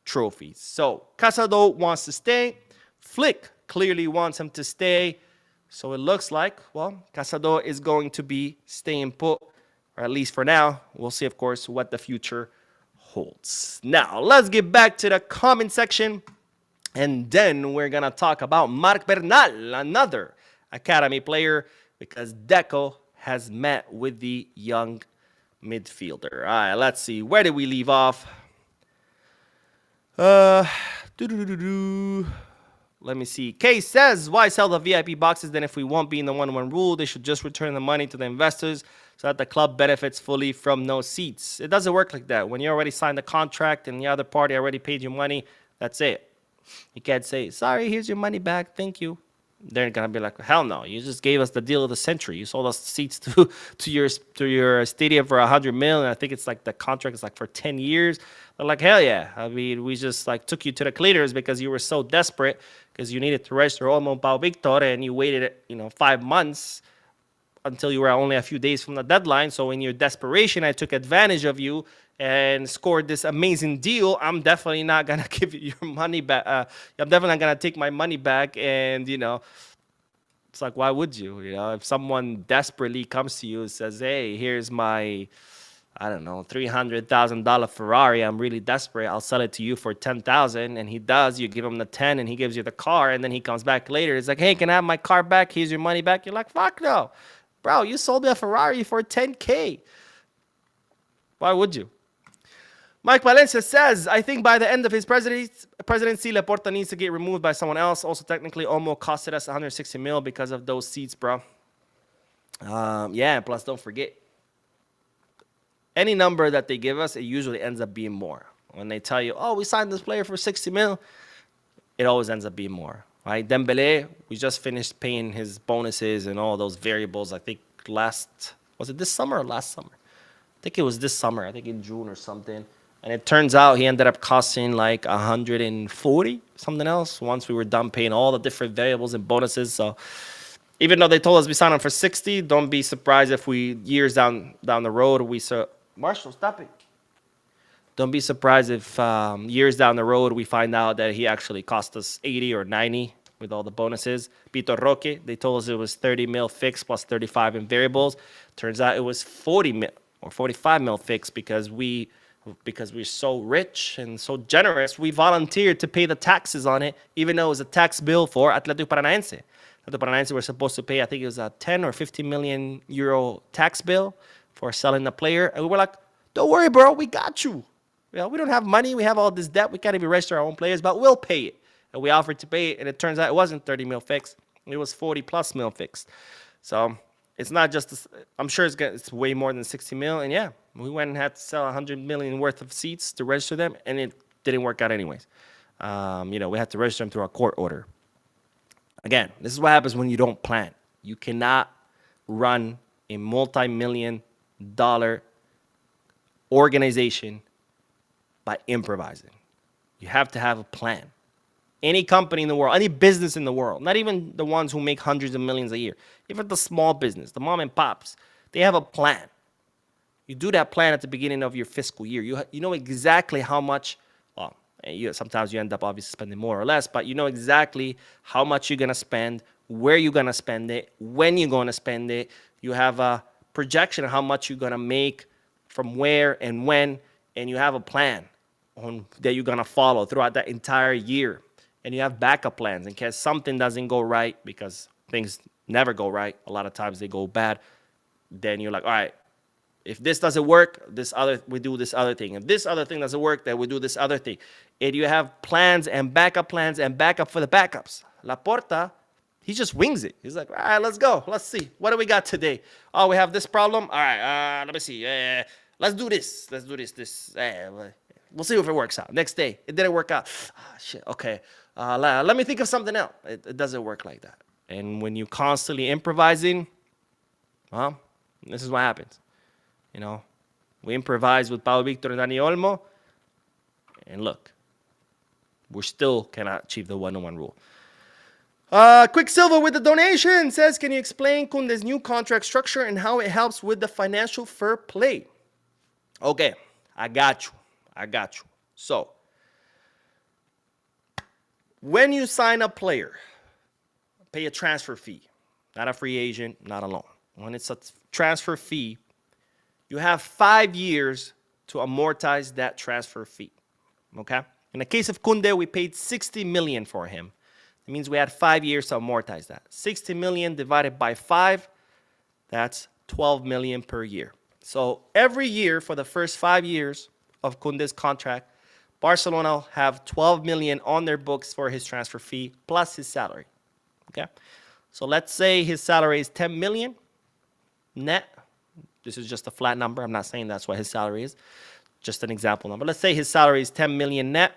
trophies. So Casado wants to stay. Flick clearly wants him to stay. So it looks like, well, Casado is going to be staying put, or at least for now. We'll see, of course, what the future holds. Now, let's get back to the comment section. And then we're going to talk about Marc Bernal, another academy player, because Deco has met with the young midfielder. All right, let's see. Where did we leave off? Let me see. Kay says, why sell the VIP boxes then if we won't be in the 1-1 rule? They should just return the money to the investors so that the club benefits fully from no seats. It doesn't work like that. When you already signed the contract and the other party already paid you money, that's it. You can't say, sorry, here's your money back, thank you. They're going to be like, hell no, you just gave us the deal of the century. You sold us seats to your stadium for $100 million. I think it's like the contract is like for 10 years. They're like, hell yeah. I mean, we just like took you to the cleaners because you were so desperate because you needed to register Olmo Pau Victor, and you waited, 5 months until you were only a few days from the deadline. So in your desperation, I took advantage of you and scored this amazing deal. I'm definitely not going to give you your money back. I'm definitely not going to take my money back. And, it's like, why would you? If someone desperately comes to you and says, hey, here's my, I don't know, $300,000 Ferrari. I'm really desperate. I'll sell it to you for $10,000. And he does. You give him the 10 and he gives you the car. And then he comes back later. It's like, hey, can I have my car back? Here's your money back. You're like, fuck no. Bro, you sold me a Ferrari for $10K. Why would you? Mike Valencia says, I think by the end of his presidency, Laporta needs to get removed by someone else. Also, technically, Olmo costed us $160 million because of those seats, bro. Yeah, plus don't forget, any number that they give us, it usually ends up being more. When they tell you, oh, we signed this player for $60 million, it always ends up being more. right? Dembele, we just finished paying his bonuses and all those variables. I think was it this summer or last summer? I think it was this summer. I think in June or something. And it turns out he ended up costing like 140 something else once we were done paying all the different variables and bonuses. So even though they told us we signed him for 60, don't be surprised if we years down the road Marshall, stop it. Don't be surprised if years down the road we find out that he actually cost us 80 or 90 with all the bonuses. Pito Roque, they told us it was 30 mil fixed plus 35 in variables. Turns out it was 40 mil or 45 mil fixed because we're so rich and so generous, we volunteered to pay the taxes on it, even though it was a tax bill for Atlético Paranaense. Atlético Paranaense were supposed to pay, I think it was a 10 or 15 million euro tax bill for selling the player. And we were like, don't worry, bro, we got you. We don't have money. We have all this debt. We can't even register our own players, but we'll pay it. And we offered to pay it, and it turns out it wasn't 30 mil fixed. It was 40 plus mil fixed. So it's not just, I'm sure it's way more than 60 mil. And yeah, we went and had to sell 100 million worth of seats to register them, and it didn't work out anyways. We had to register them through a court order. Again, this is what happens when you don't plan. You cannot run a multi-million-dollar organization by improvising. You have to have a plan. Any company in the world, any business in the world, not even the ones who make hundreds of millions a year, even the small business, the mom and pops, they have a plan. You do that plan at the beginning of your fiscal year. You know exactly how much, sometimes you end up obviously spending more or less, but you know exactly how much you're going to spend, where you're going to spend it, when you're going to spend it. You have a projection of how much you're going to make from where and when, and you have a plan that you're going to follow throughout that entire year. And you have backup plans in case something doesn't go right, because things never go right. A lot of times they go bad. Then you're like, all right, if this doesn't work, we do this other thing. If this other thing doesn't work, then we do this other thing. And you have plans and backup for the backups. Laporta, he just wings it. He's like, all right, let's go. Let's see. What do we got today? Oh, we have this problem. All right, let me see. Let's do this. We'll see if it works out. Next day, it didn't work out. Shit, okay. Let me think of something else. It doesn't work like that. And when you're constantly improvising, well, this is what happens. We improvise with Paulo Victor and Dani Olmo, and look, we still cannot achieve the 1-on-1 rule. Quicksilver with the donation says, can you explain Koundé's new contract structure and how it helps with the financial fair play? Okay, I got you. So, when you sign a player, pay a transfer fee, not a free agent, not a loan. When it's a transfer fee, you have 5 years to amortize that transfer fee, okay? In the case of Koundé, we paid 60 million for him. It means we had 5 years to amortize that. 60 million divided by 5, that's 12 million per year. So every year for the first 5 years of Koundé's contract, Barcelona will have 12 million on their books for his transfer fee plus his salary, okay? So let's say his salary is 10 million net. This is just a flat number. I'm not saying that's what his salary is. Just an example number. Let's say his salary is 10 million net.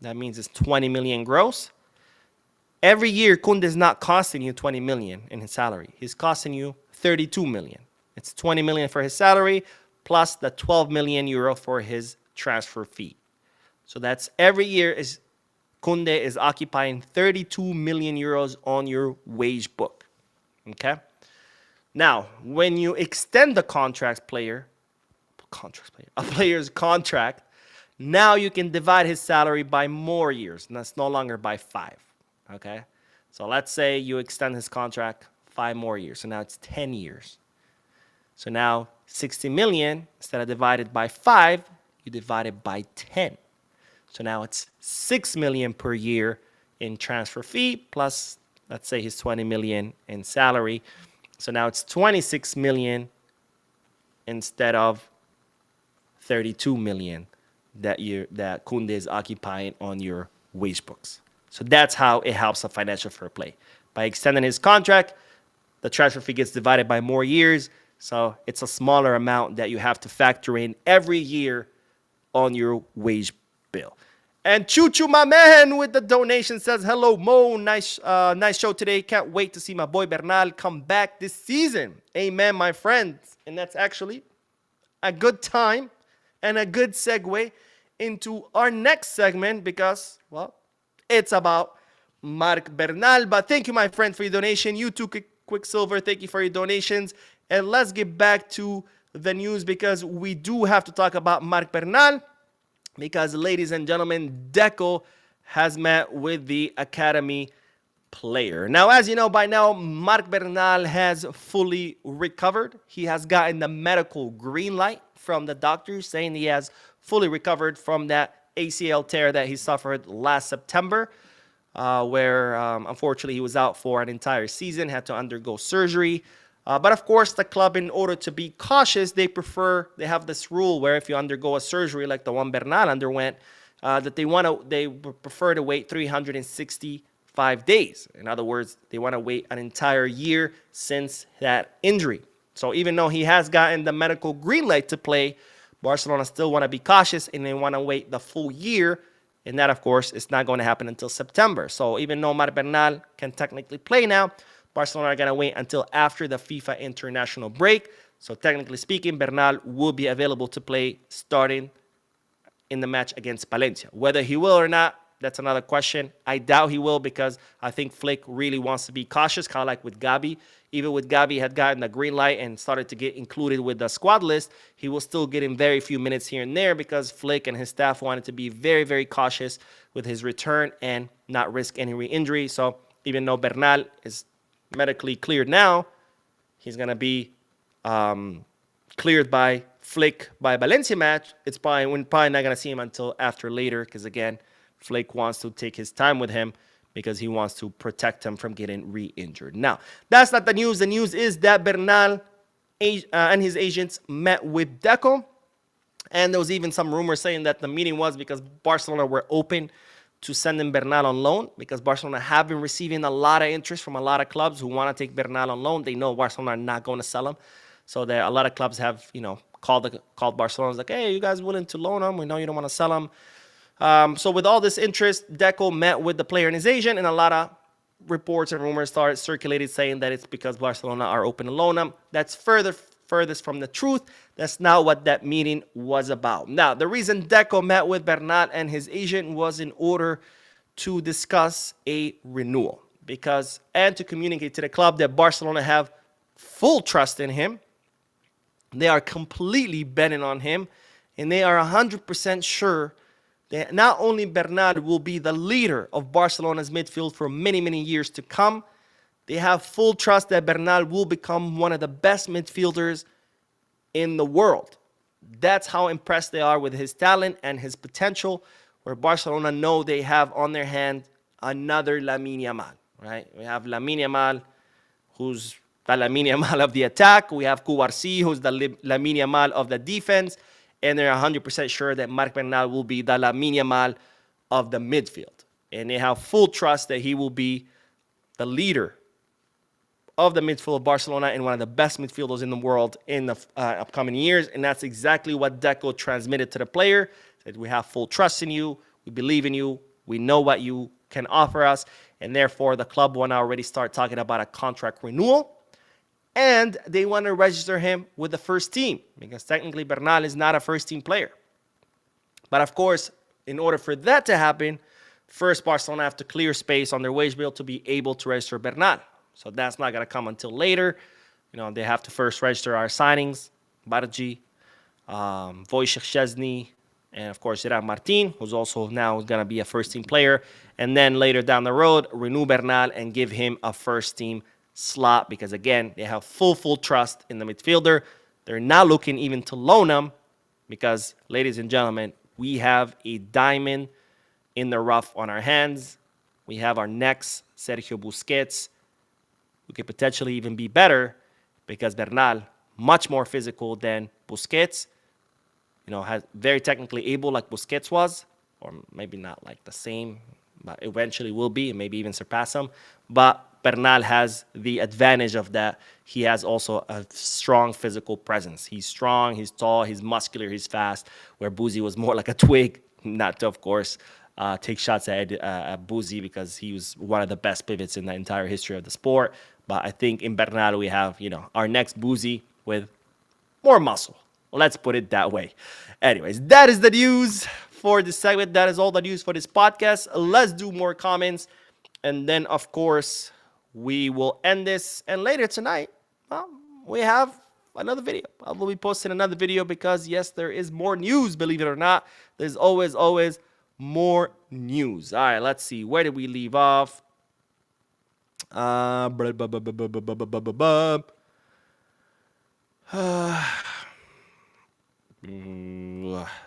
That means it's 20 million gross. Every year, Koundé is not costing you 20 million in his salary. He's costing you 32 million. It's 20 million for his salary plus the 12 million euro for his transfer fee. So that's every year Koundé is occupying 32 million euros on your wage book. Okay? Now, when you extend the a player's contract, now you can divide his salary by more years, and that's no longer by 5. Okay? So let's say you extend his contract 5 more years. So now it's 10 years. So now 60 million, instead of divided by 5, you divide it by 10. So now it's 6 million per year in transfer fee plus, let's say, his 20 million in salary. So now it's 26 million instead of 32 million that Koundé is occupying on your wage books. So that's how it helps a financial fair play. By extending his contract, the transfer fee gets divided by more years. So it's a smaller amount that you have to factor in every year on your wage bill. And Choo Choo, my man, with the donation says, hello, Mo. Nice show today. Can't wait to see my boy Bernal come back this season. Amen, my friends. And that's actually a good time and a good segue into our next segment because, well, it's about Marc Bernal. But thank you, my friend, for your donation. You too, Quicksilver, thank you for your donations. And let's get back to the news because we do have to talk about Marc Bernal because, ladies and gentlemen, Deco has met with the Academy player. Now, as you know by now, Marc Bernal has fully recovered. He has gotten the medical green light from the doctors saying he has fully recovered from that ACL tear that he suffered last September, where unfortunately he was out for an entire season, had to undergo surgery. But of course, the club, in order to be cautious, they have this rule where if you undergo a surgery like the one Bernal underwent, that they prefer to wait 365 days. In other words, they want to wait an entire year since that injury. So even though he has gotten the medical green light to play, Barcelona still want to be cautious and they want to wait the full year. And that, of course, is not going to happen until September. So even though Marc Bernal can technically play now, Barcelona are going to wait until after the FIFA international break. So technically speaking, Bernal will be available to play starting in the match against Valencia. Whether he will or not, that's another question. I doubt he will because I think Flick really wants to be cautious, kind of like with Gabi. Even with Gabi had gotten the green light and started to get included with the squad list, he was still getting very few minutes here and there because Flick and his staff wanted to be very, very cautious with his return and not risk any re-injury. So even though Bernal is medically cleared now, he's going to be cleared by Flick by Valencia match. We're probably not going to see him until after later because, again, Flick wants to take his time with him because he wants to protect him from getting re-injured. Now, that's not the news. The news is that Bernal and his agents met with Deco. And there was even some rumors saying that the meeting was because Barcelona were open to sending Bernal on loan because Barcelona have been receiving a lot of interest from a lot of clubs who want to take Bernal on loan. They know Barcelona are not going to sell him. So there a lot of clubs have, called Barcelona like, hey, you guys willing to loan him? We know you don't want to sell him. So with all this interest, Deco met with the player and his agent, and a lot of reports and rumors started circulating saying that it's because Barcelona are open to loan him. That's furthest from the truth. That's not what that meeting was about. Now, the reason Deco met with Bernal and his agent was in order to discuss a renewal and to communicate to the club that Barcelona have full trust in him. They are completely betting on him, and they are 100% sure that not only Bernal will be the leader of Barcelona's midfield for many, many years to come, they have full trust that Bernal will become one of the best midfielders in the world. That's how impressed they are with his talent and his potential, where Barcelona know they have on their hand another Lamine Yamal, right? We have Lamine Yamal, who's the Lamine Yamal of the attack. We have Kouarsi, who's the Lamine Yamal of the defense. And they're 100% sure that Marc Bernal will be the Lamine Yamal of the midfield. And they have full trust that he will be the leader of the midfield of Barcelona and one of the best midfielders in the world in the upcoming years. And that's exactly what Deco transmitted to the player. That we have full trust in you. We believe in you. We know what you can offer us. And therefore, the club want to already start talking about a contract renewal. And they want to register him with the first team because technically Bernal is not a first-team player. But of course, in order for that to happen, first Barcelona have to clear space on their wage bill to be able to register Bernal. So that's not going to come until later. They have to first register our signings, Bardghji, Wojciech Szczesny, and of course Gerard Martin, who's also now going to be a first-team player. And then later down the road, renew Bernal and give him a first-team slot because, again, they have full trust in the midfielder. They're not looking even to loan him because, ladies and gentlemen, we have a diamond in the rough on our hands. We have our next Sergio Busquets, who could potentially even be better because Bernal, much more physical than Busquets, has very technically able like Busquets was, or maybe not like the same, but eventually will be and maybe even surpass him. But Bernal has the advantage of that. He has also a strong physical presence. He's strong, he's tall, he's muscular, he's fast, where Boozy was more like a twig, not to, of course, take shots at Bardghji because he was one of the best pivots in the entire history of the sport. But I think in Bernal we have, our next Bardghji with more muscle. Let's put it that way. Anyways, that is the news for this segment. That is all the news for this podcast. Let's do more comments. And then, of course, we will end this. And later tonight, well, we have another video. I will be posting another video because, yes, there is more news, believe it or not. There's always more news. All right, let's see. Where did we leave off?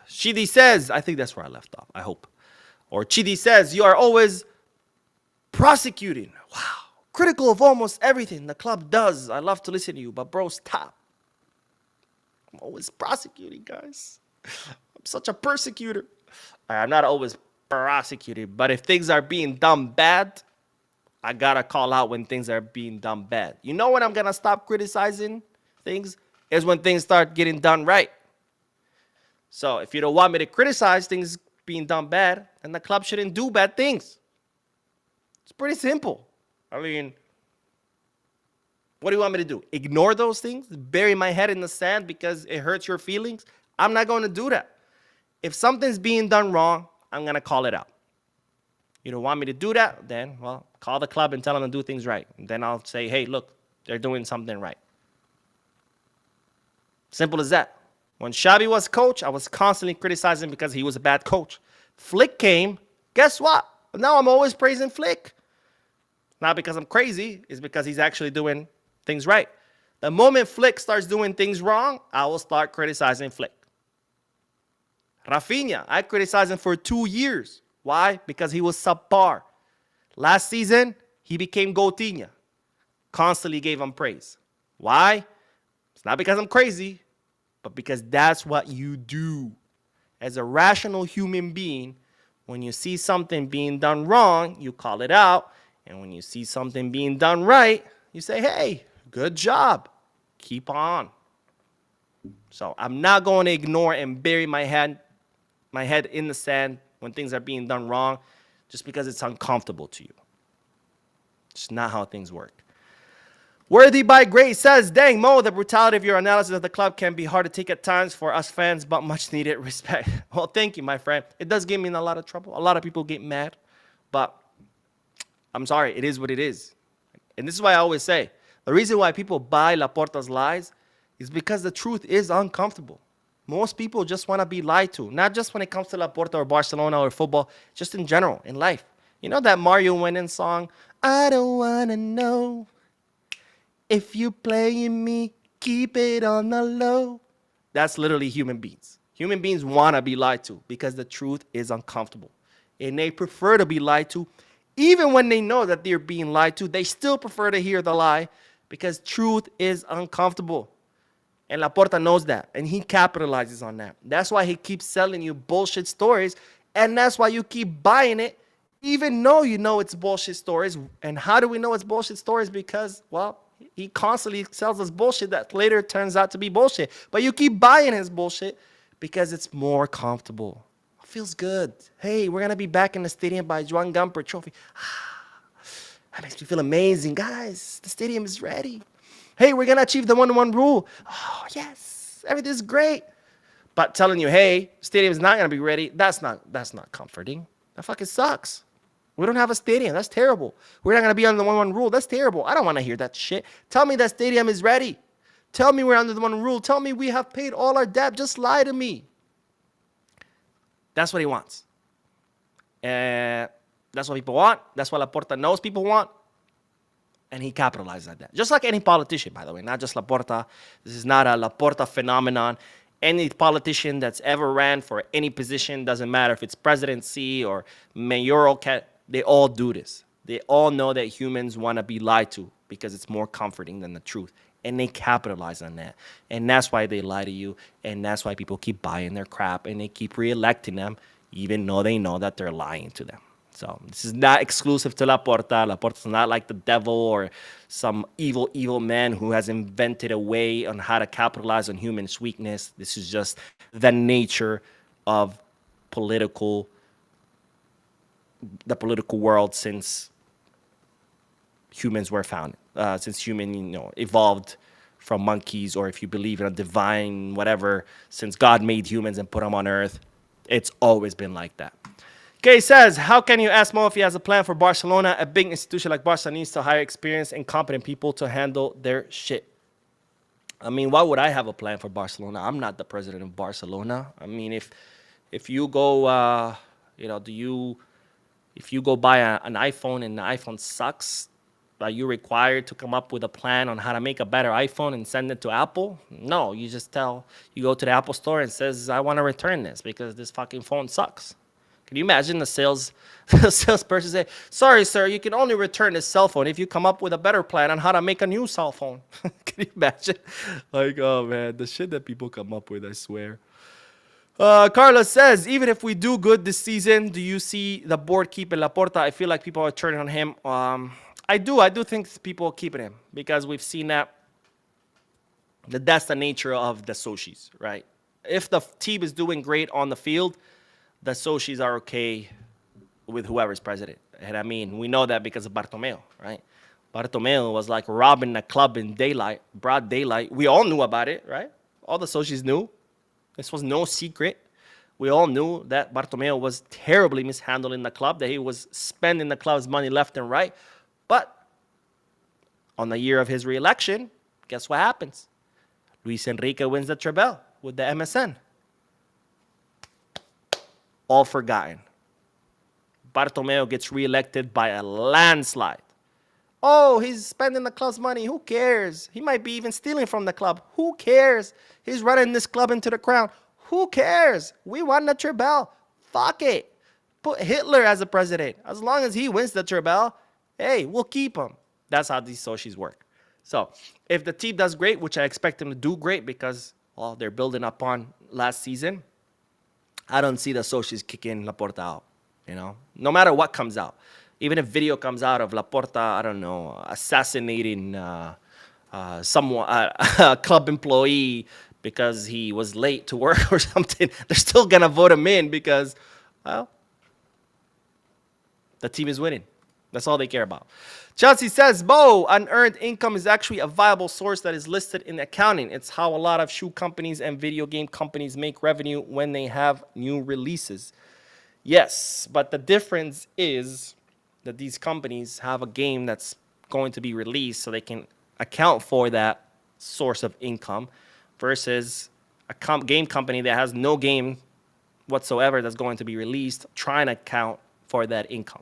Chidi says, I think that's where I left off, I hope. Or Chidi says, you are always prosecuting. Wow. Critical of almost everything the club does. I love to listen to you, but bro, stop. I'm always prosecuting, guys. I'm such a persecutor. I'm not always prosecuted, but if things are being done bad, I gotta call out when things are being done bad. You know when I'm gonna stop criticizing things? Is when things start getting done right. So if you don't want me to criticize things being done bad, then the club shouldn't do bad things. It's pretty simple. I mean, what do you want me to do? Ignore those things? Bury my head in the sand because it hurts your feelings? I'm not going to do that. If something's being done wrong, I'm going to call it out. You don't want me to do that? Then, well, call the club and tell them to do things right. And then I'll say, hey, look, they're doing something right. Simple as that. When Xavi was coach, I was constantly criticizing because he was a bad coach. Flick came. Guess what? Now I'm always praising Flick. Not because I'm crazy. It's because he's actually doing things right. The moment Flick starts doing things wrong, I will start criticizing Flick. Rafinha, I criticized him for 2 years. Why? Because he was subpar. Last season, he became Gotinha. Constantly gave him praise. Why? It's not because I'm crazy, but because that's what you do. As a rational human being, when you see something being done wrong, you call it out. And when you see something being done right, you say, hey, good job. Keep on. So I'm not going to ignore and bury my head in the sand when things are being done wrong just because it's uncomfortable to you. It's not how things work. Worthy by Grace says, dang, Mo, the brutality of your analysis of the club can be hard to take at times for us fans, but much needed respect. Well, thank you, my friend. It does get me in a lot of trouble. A lot of people get mad, but I'm sorry. It is what it is. And this is why I always say, the reason why people buy Laporta's lies is because the truth is uncomfortable. Most people just want to be lied to, not just when it comes to Laporta or Barcelona or football, just in general, in life. You know that Mario Winans song, I don't want to know. If you playing me, keep it on the low. That's literally human beings. Human beings want to be lied to because the truth is uncomfortable. And they prefer to be lied to. Even when they know that they're being lied to, they still prefer to hear the lie because truth is uncomfortable. And Laporta knows that. And he capitalizes on that. That's why he keeps selling you bullshit stories. And that's why you keep buying it, even though you know it's bullshit stories. And how do we know it's bullshit stories? Because, well, he constantly sells us bullshit that later turns out to be bullshit. But you keep buying his bullshit because it's more comfortable. It feels good. Hey, we're going to be back in the stadium by Joan Gamper Trophy. That makes me feel amazing. Guys, the stadium is ready. Hey, we're going to achieve the 1-1 rule. Oh, yes. Everything's great. But telling you, hey, stadium's not going to be ready, that's not comforting. That fucking sucks. We don't have a stadium. That's terrible. We're not going to be under the 1-1 rule. That's terrible. I don't want to hear that shit. Tell me that stadium is ready. Tell me we're under the 1 rule. Tell me we have paid all our debt. Just lie to me. That's what he wants. And that's what people want. That's what Laporta knows people want. And he capitalizes on that. Just like any politician, by the way. Not just Laporta. This is not a Laporta phenomenon. Any politician that's ever ran for any position, doesn't matter if it's presidency or mayoral, they all do this. They all know that humans want to be lied to because it's more comforting than the truth. And they capitalize on that. And that's why they lie to you. And that's why people keep buying their crap and they keep re-electing them, even though they know that they're lying to them. So this is not exclusive to Laporta. Laporta's not like the devil or some evil, evil man who has invented a way on how to capitalize on humans' weakness. This is just the nature of political the political world since humans were founded, since human evolved from monkeys, or if you believe in a divine whatever, since God made humans and put them on Earth, it's always been like that. Kay says, how can you ask Mo if he has a plan for Barcelona? A big institution like Barca needs to hire experienced and competent people to handle their shit. I mean, why would I have a plan for Barcelona? I'm not the president of Barcelona. I mean, if you go, if you go buy an iPhone and the iPhone sucks, are you required to come up with a plan on how to make a better iPhone and send it to Apple? No, you go to the Apple store and says, I want to return this because this fucking phone sucks. Can you imagine the salesperson say, sorry, sir, you can only return this cell phone if you come up with a better plan on how to make a new cell phone. Can you imagine? Like, oh man, the shit that people come up with, I swear. Carlos says, even if we do good this season, do you see the board keeping Laporta? I feel like people are turning on him. I do think people are keeping him because we've seen that's the nature of the Sochis, right? If the team is doing great on the field, the Sochis are okay with whoever's president. And I mean, we know that because of Bartomeu, right? Bartomeu was like robbing the club in broad daylight. We all knew about it, right? All the Sochis knew. This was no secret. We all knew that Bartomeu was terribly mishandling the club, that he was spending the club's money left and right. But on the year of his re-election, guess what happens? Luis Enrique wins the treble with the MSN. All forgotten. Bartomeu gets re-elected by a landslide. Oh, he's spending the club's money. Who cares? He might be even stealing from the club. Who cares? He's running this club into the ground. Who cares? We won the treble. Fuck it. Put Hitler as a president. As long as he wins the treble, hey, we'll keep him. That's how these Sochis work. So if the team does great, which I expect them to do great because, well, they're building upon last season, I don't see the Sochis kicking Laporta out, no matter what comes out. Even if video comes out of Laporta, I don't know, assassinating someone, a club employee because he was late to work or something, they're still going to vote him in because, well, the team is winning. That's all they care about. Chelsea says, Bo, unearned income is actually a viable source that is listed in accounting. It's how a lot of shoe companies and video game companies make revenue when they have new releases. Yes, but the difference is that these companies have a game that's going to be released so they can account for that source of income versus a game company that has no game whatsoever that's going to be released trying to account for that income.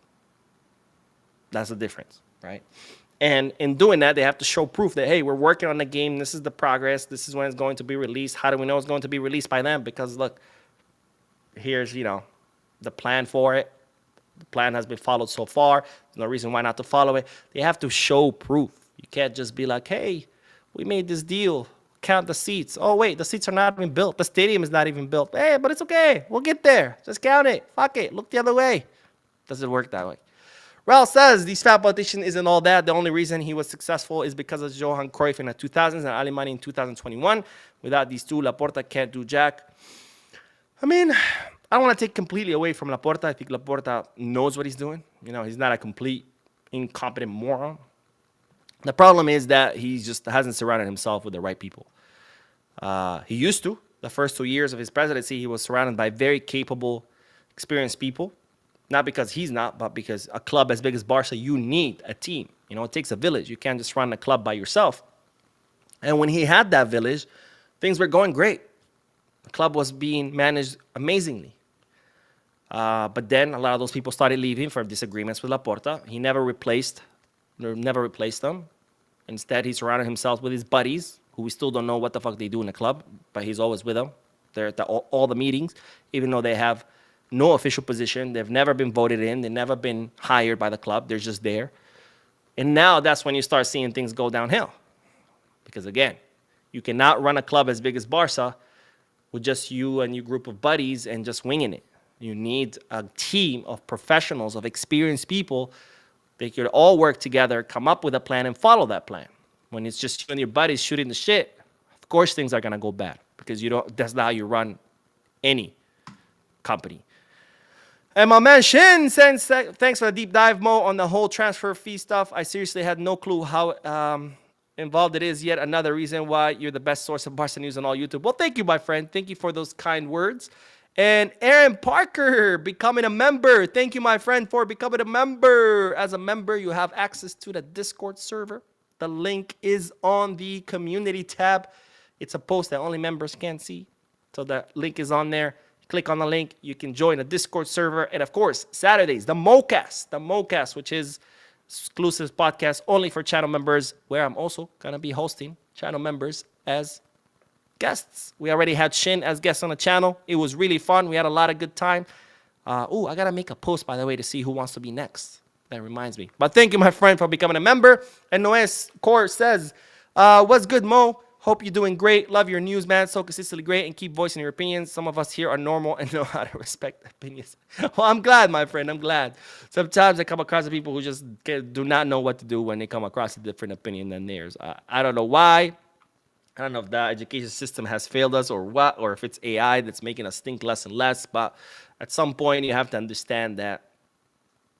That's the difference, right? And in doing that, they have to show proof that, hey, we're working on the game. This is the progress. This is when it's going to be released. How do we know it's going to be released by them? Because, look, here's, the plan for it. The plan has been followed so far. There's no reason why not to follow it. They have to show proof. You can't just be like, hey, we made this deal. Count the seats. Oh, wait, the seats are not even built. The stadium is not even built. Hey, but it's okay. We'll get there. Just count it. Fuck it. Look the other way. Doesn't work that way. Ralph says, these fat politicians isn't all that. The only reason he was successful is because of Johan Cruyff in the 2000s and Alemany in 2021. Without these two, Laporta can't do jack. I mean, I don't want to take completely away from Laporta. I think Laporta knows what he's doing. He's not a complete incompetent moron. The problem is that he just hasn't surrounded himself with the right people. He used to. The first 2 years of his presidency, he was surrounded by very capable, experienced people. Not because he's not, but because a club as big as Barca, you need a team. It takes a village. You can't just run a club by yourself. And when he had that village, things were going great. The club was being managed amazingly. But then a lot of those people started leaving for disagreements with Laporta. He never replaced them. Instead, he surrounded himself with his buddies, who we still don't know what the fuck they do in the club, but he's always with them. They're at all the meetings, even though they have no official position. They've never been voted in. They've never been hired by the club. They're just there. And now that's when you start seeing things go downhill. Because again, you cannot run a club as big as Barca with just you and your group of buddies and just winging it. You need a team of professionals, of experienced people that could all work together, come up with a plan, and follow that plan. When it's just you and your buddies shooting the shit, of course things are going to go bad because that's not how you run any company. And my man Shin sends thanks for the deep dive, Mo, on the whole transfer fee stuff. I seriously had no clue how involved it is. Yet another reason why you're the best source of Barca news on all YouTube. Well, thank you, my friend. Thank you for those kind words. And Aaron Parker becoming a member. Thank you, my friend, for becoming a member. As a member, you have access to the Discord server. The link is on the community tab. It's a post that only members can see. So the link is on there. Click on the link. You can join the Discord server. And of course, Saturdays, the MoCast, which is exclusive podcast only for channel members, where I'm also going to be hosting channel members as guests. We already had Shin as guests on the channel. It was really fun. We had a lot of good time. I got to make a post, by the way, to see who wants to be next. That reminds me. But thank you, my friend, for becoming a member. And Noes Core says, what's good, Mo? Hope you're doing great. Love your news, man. So consistently great, and keep voicing your opinions. Some of us here are normal and know how to respect opinions. Well, I'm glad, my friend. I'm glad. Sometimes I come across people who just do not know what to do when they come across a different opinion than theirs. I don't know why. I don't know if the education system has failed us or what, or if it's AI that's making us think less and less. But at some point, you have to understand that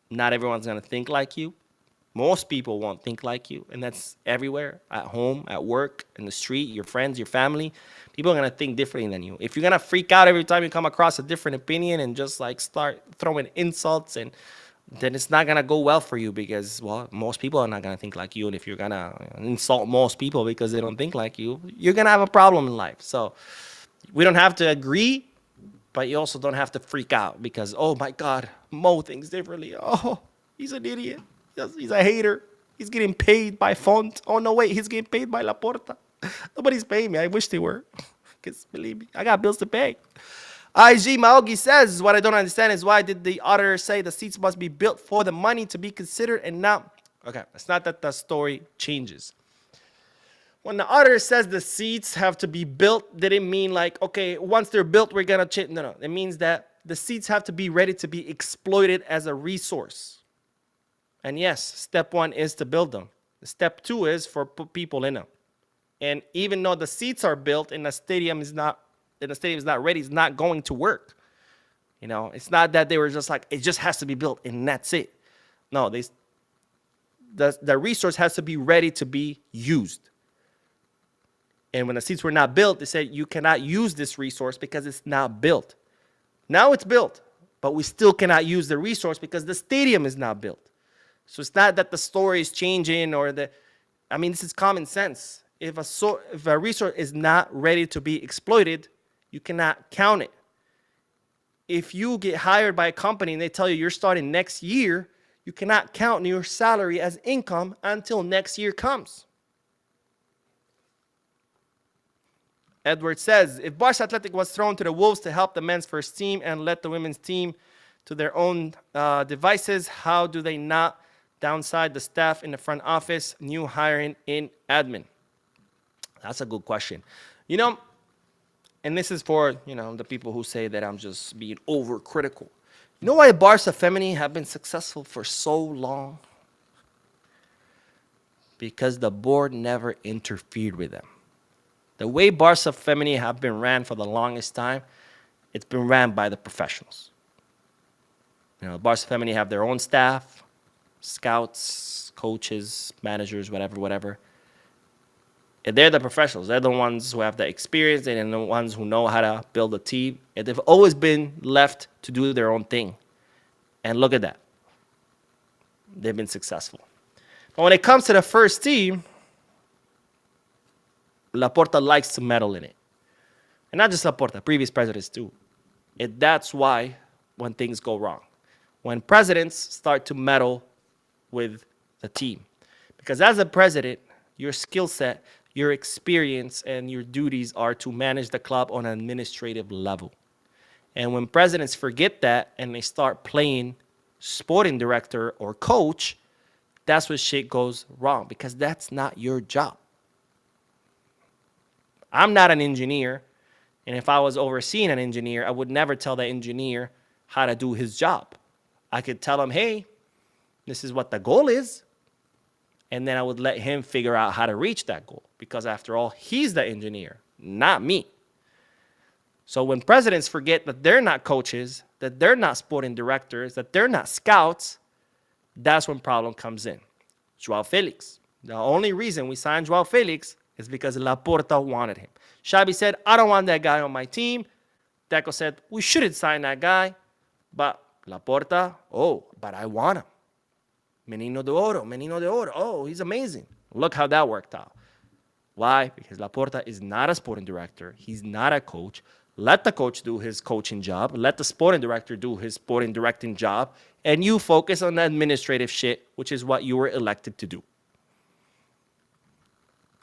not everyone's going to think like you. Most people won't think like you, and that's everywhere, at home, at work, in the street, your friends, your family. People are going to think differently than you. If you're going to freak out every time you come across a different opinion and just like start throwing insults, and then it's not going to go well for you because, well, most people are not going to think like you. And if you're going to insult most people because they don't think like you, you're going to have a problem in life. So we don't have to agree, but you also don't have to freak out because, oh my God, Mo thinks differently. Oh, he's an idiot. He's a hater. He's getting paid by Font. Oh, no, wait. He's getting paid by Laporta. Nobody's paying me. I wish they were. Because believe me, I got bills to pay. IG Maogi says, what I don't understand is why did the auditor say the seats must be built for the money to be considered and not... Okay, it's not that the story changes. When the auditor says the seats have to be built, they didn't mean like, okay, once they're built, we're going to change. No. It means that the seats have to be ready to be exploited as a resource. And yes, step one is to build them. Step two is for put people in them. And even though the seats are built and the stadium is not ready, it's not going to work. You know, it's not that they were just like, it just has to be built and that's it. No, the resource has to be ready to be used. And when the seats were not built, they said you cannot use this resource because it's not built. Now it's built, but we still cannot use the resource because the stadium is not built. So it's not that the story is changing or this is common sense. If a resource is not ready to be exploited, you cannot count it. If you get hired by a company and they tell you you're starting next year, you cannot count your salary as income until next year comes. Edward says, if Barca Athletic was thrown to the wolves to help the men's first team and let the women's team to their own devices, how do they not downside the staff in the front office, new hiring in admin? That's a good question. You know, and this is for, the people who say that I'm just being overcritical. You know why Barca Femini have been successful for so long? Because the board never interfered with them. The way Barca Femini have been ran for the longest time, it's been ran by the professionals. Barca Femini have their own staff, scouts, coaches, managers, whatever. And they're the professionals. They're the ones who have the experience and the ones who know how to build a team. And they've always been left to do their own thing. And look at that. They've been successful. But when it comes to the first team, Laporta likes to meddle in it. And not just Laporta, previous presidents too. And that's why when things go wrong. When presidents start to meddle with the team. Because as a president, your skill set, your experience, and your duties are to manage the club on an administrative level. And when presidents forget that and they start playing sporting director or coach, that's when shit goes wrong because that's not your job. I'm not an engineer, and if I was overseeing an engineer, I would never tell the engineer how to do his job. I could tell him, hey, this is what the goal is. And then I would let him figure out how to reach that goal. Because after all, he's the engineer, not me. So when presidents forget that they're not coaches, that they're not sporting directors, that they're not scouts, that's when problem comes in. Joao Felix. The only reason we signed Joao Felix is because Laporta wanted him. Xabi said, I don't want that guy on my team. Deco said, we shouldn't sign that guy. But Laporta, but I want him. Menino de Oro. Oh, he's amazing. Look how that worked out. Why? Because Laporta is not a sporting director. He's not a coach. Let the coach do his coaching job. Let the sporting director do his sporting directing job. And you focus on the administrative shit, which is what you were elected to do.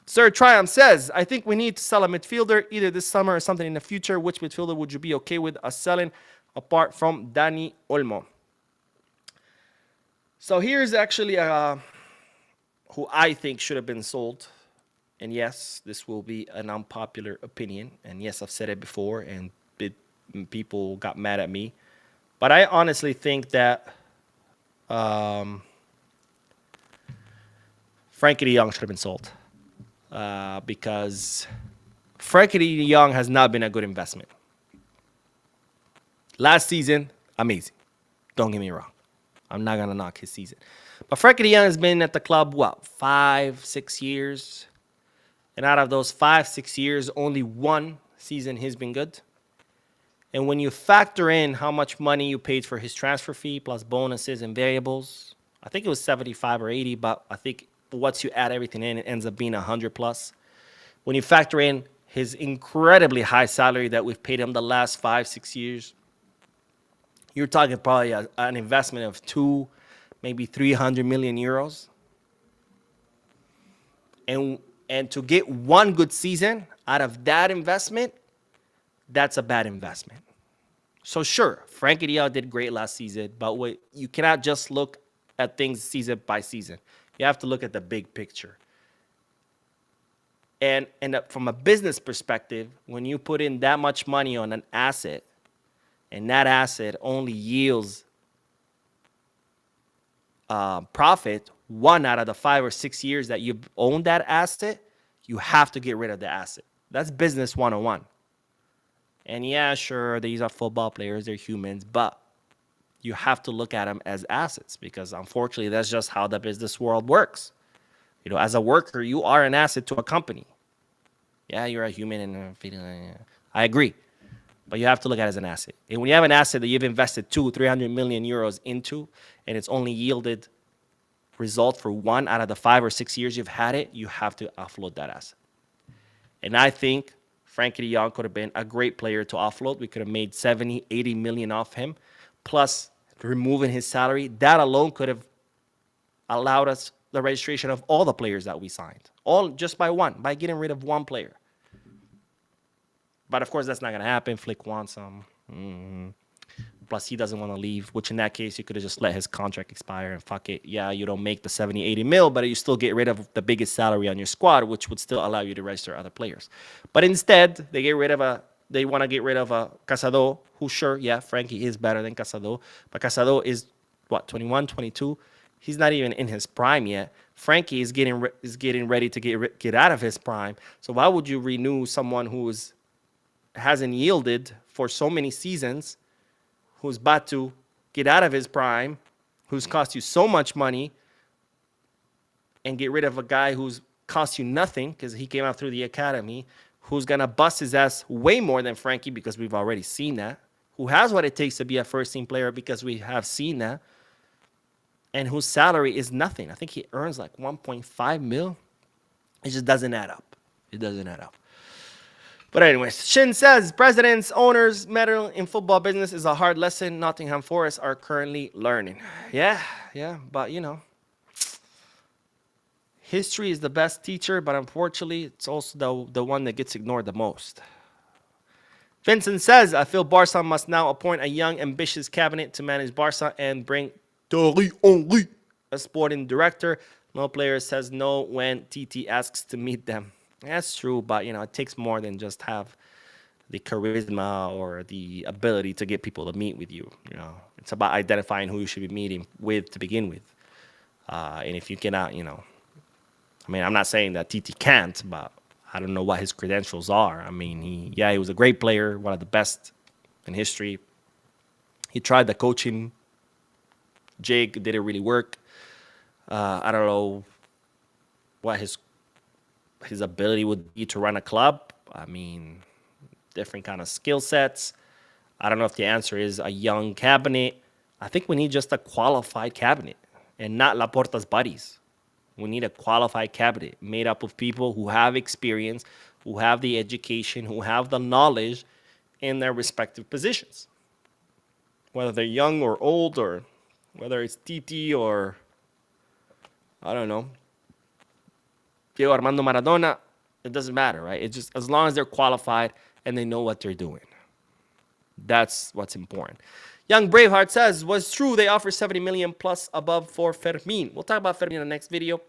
Sir Triumph says, I think we need to sell a midfielder either this summer or something in the future. Which midfielder would you be okay with us selling apart from Dani Olmo? So here's actually who I think should have been sold. And yes, this will be an unpopular opinion. And yes, I've said it before and people got mad at me. But I honestly think that Frenkie de Jong should have been sold. Because Frenkie de Jong has not been a good investment. Last season, amazing. Don't get me wrong. I'm not going to knock his season. But Frenkie de Jong has been at the club, 5-6 years? And out of those 5-6 years, only one season he's been good. And when you factor in how much money you paid for his transfer fee, plus bonuses and variables, I think it was 75 or 80, but I think once you add everything in, it ends up being 100 plus. When you factor in his incredibly high salary that we've paid him the last 5-6 years, you're talking probably an investment of 2, maybe 300 million euros. And to get one good season out of that investment, that's a bad investment. So sure, Frenkie de Jong did great last season, but you cannot just look at things season by season. You have to look at the big picture. And from a business perspective, when you put in that much money on an asset, and that asset only yields profit 1 out of the 5 or 6 years that you've owned that asset, you have to get rid of the asset. That's business 101. And yeah, sure, these are football players, they're humans, but you have to look at them as assets because unfortunately, that's just how the business world works. You know, as a worker, you are an asset to a company. Yeah, you're a human and I agree. But you have to look at it as an asset. And when you have an asset that you've invested 200-300 million euros into, and it's only yielded result for 1 out of the 5 or 6 years you've had it, you have to offload that asset. And I think Frenkie de Jong could have been a great player to offload. We could have made 70, 80 million off him, plus removing his salary. That alone could have allowed us the registration of all the players that we signed, all just by getting rid of one player. But of course, that's not going to happen. Flick wants him. Plus, he doesn't want to leave, which in that case, you could have just let his contract expire and fuck it. Yeah, you don't make the 70, 80 mil, but you still get rid of the biggest salary on your squad, which would still allow you to register other players. But instead, they want to get rid of a Casado, who sure, yeah, Frenkie is better than Casado. But Casado is, 21, 22? He's not even in his prime yet. Frenkie is getting ready to get out of his prime. So why would you renew someone who hasn't yielded for so many seasons, who's about to get out of his prime, who's cost you so much money, and get rid of a guy who's cost you nothing because he came out through the academy, who's going to bust his ass way more than Frenkie because we've already seen that, who has what it takes to be a first-team player because we have seen that, and whose salary is nothing. I think he earns like 1.5 mil. It just doesn't add up. It doesn't add up. But anyways, Shin says, presidents, owners, meddling in football business is a hard lesson Nottingham Forest are currently learning. Yeah, but you know, history is the best teacher, but unfortunately, it's also the one that gets ignored the most. Vincent says, I feel Barca must now appoint a young, ambitious cabinet to manage Barca and bring Thierry Henry as sporting director. No player says no when TT asks to meet them. That's true, but you know, it takes more than just have the charisma or the ability to get people to meet with you. You know, it's about identifying who you should be meeting with to begin with. And if you cannot, you know, I mean, I'm not saying that TT can't, but I don't know what his credentials are. I mean, he was a great player, one of the best in history. He tried the coaching jig, didn't really work. I don't know what his ability would be to run a club. I mean, different kind of skill sets. I don't know if the answer is a young cabinet. I think we need just a qualified cabinet and not Laporta's buddies. We need a qualified cabinet made up of people who have experience, who have the education, who have the knowledge in their respective positions. Whether they're young or old, or whether it's Titi or, I don't know, Diego Armando Maradona, it doesn't matter, right? It's just as long as they're qualified and they know what they're doing. That's what's important. Young Braveheart says, was true they offer 70 million plus above for Fermin. We'll talk about Fermin in the next video.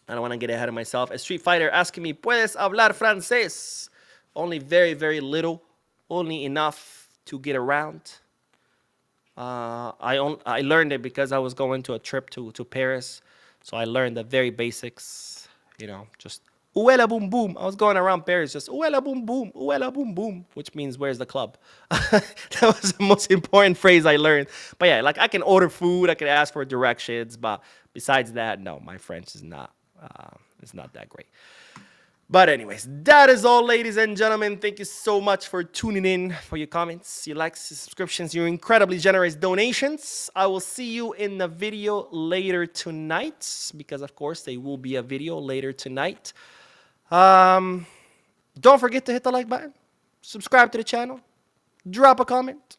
I don't want to get ahead of myself. A Street Fighter asking me, ¿puedes hablar francés? Only very, very little. Only enough to get around. I learned it because I was going to a trip to Paris. So I learned the very basics. You know, just Uela boom boom. I was going around Paris just Uela boom boom, which means where's the club? That was the most important phrase I learned. But yeah, like I can order food, I can ask for directions, but besides that, no, my French is not that great. But anyways, that is all, ladies and gentlemen. Thank you so much for tuning in, for your comments, your likes, your subscriptions, your incredibly generous donations. I will see you in the video later tonight, because of course there will be a video later tonight. Don't forget to hit the like button, subscribe to the channel, drop a comment,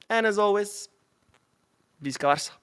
and as always, Visca Barça.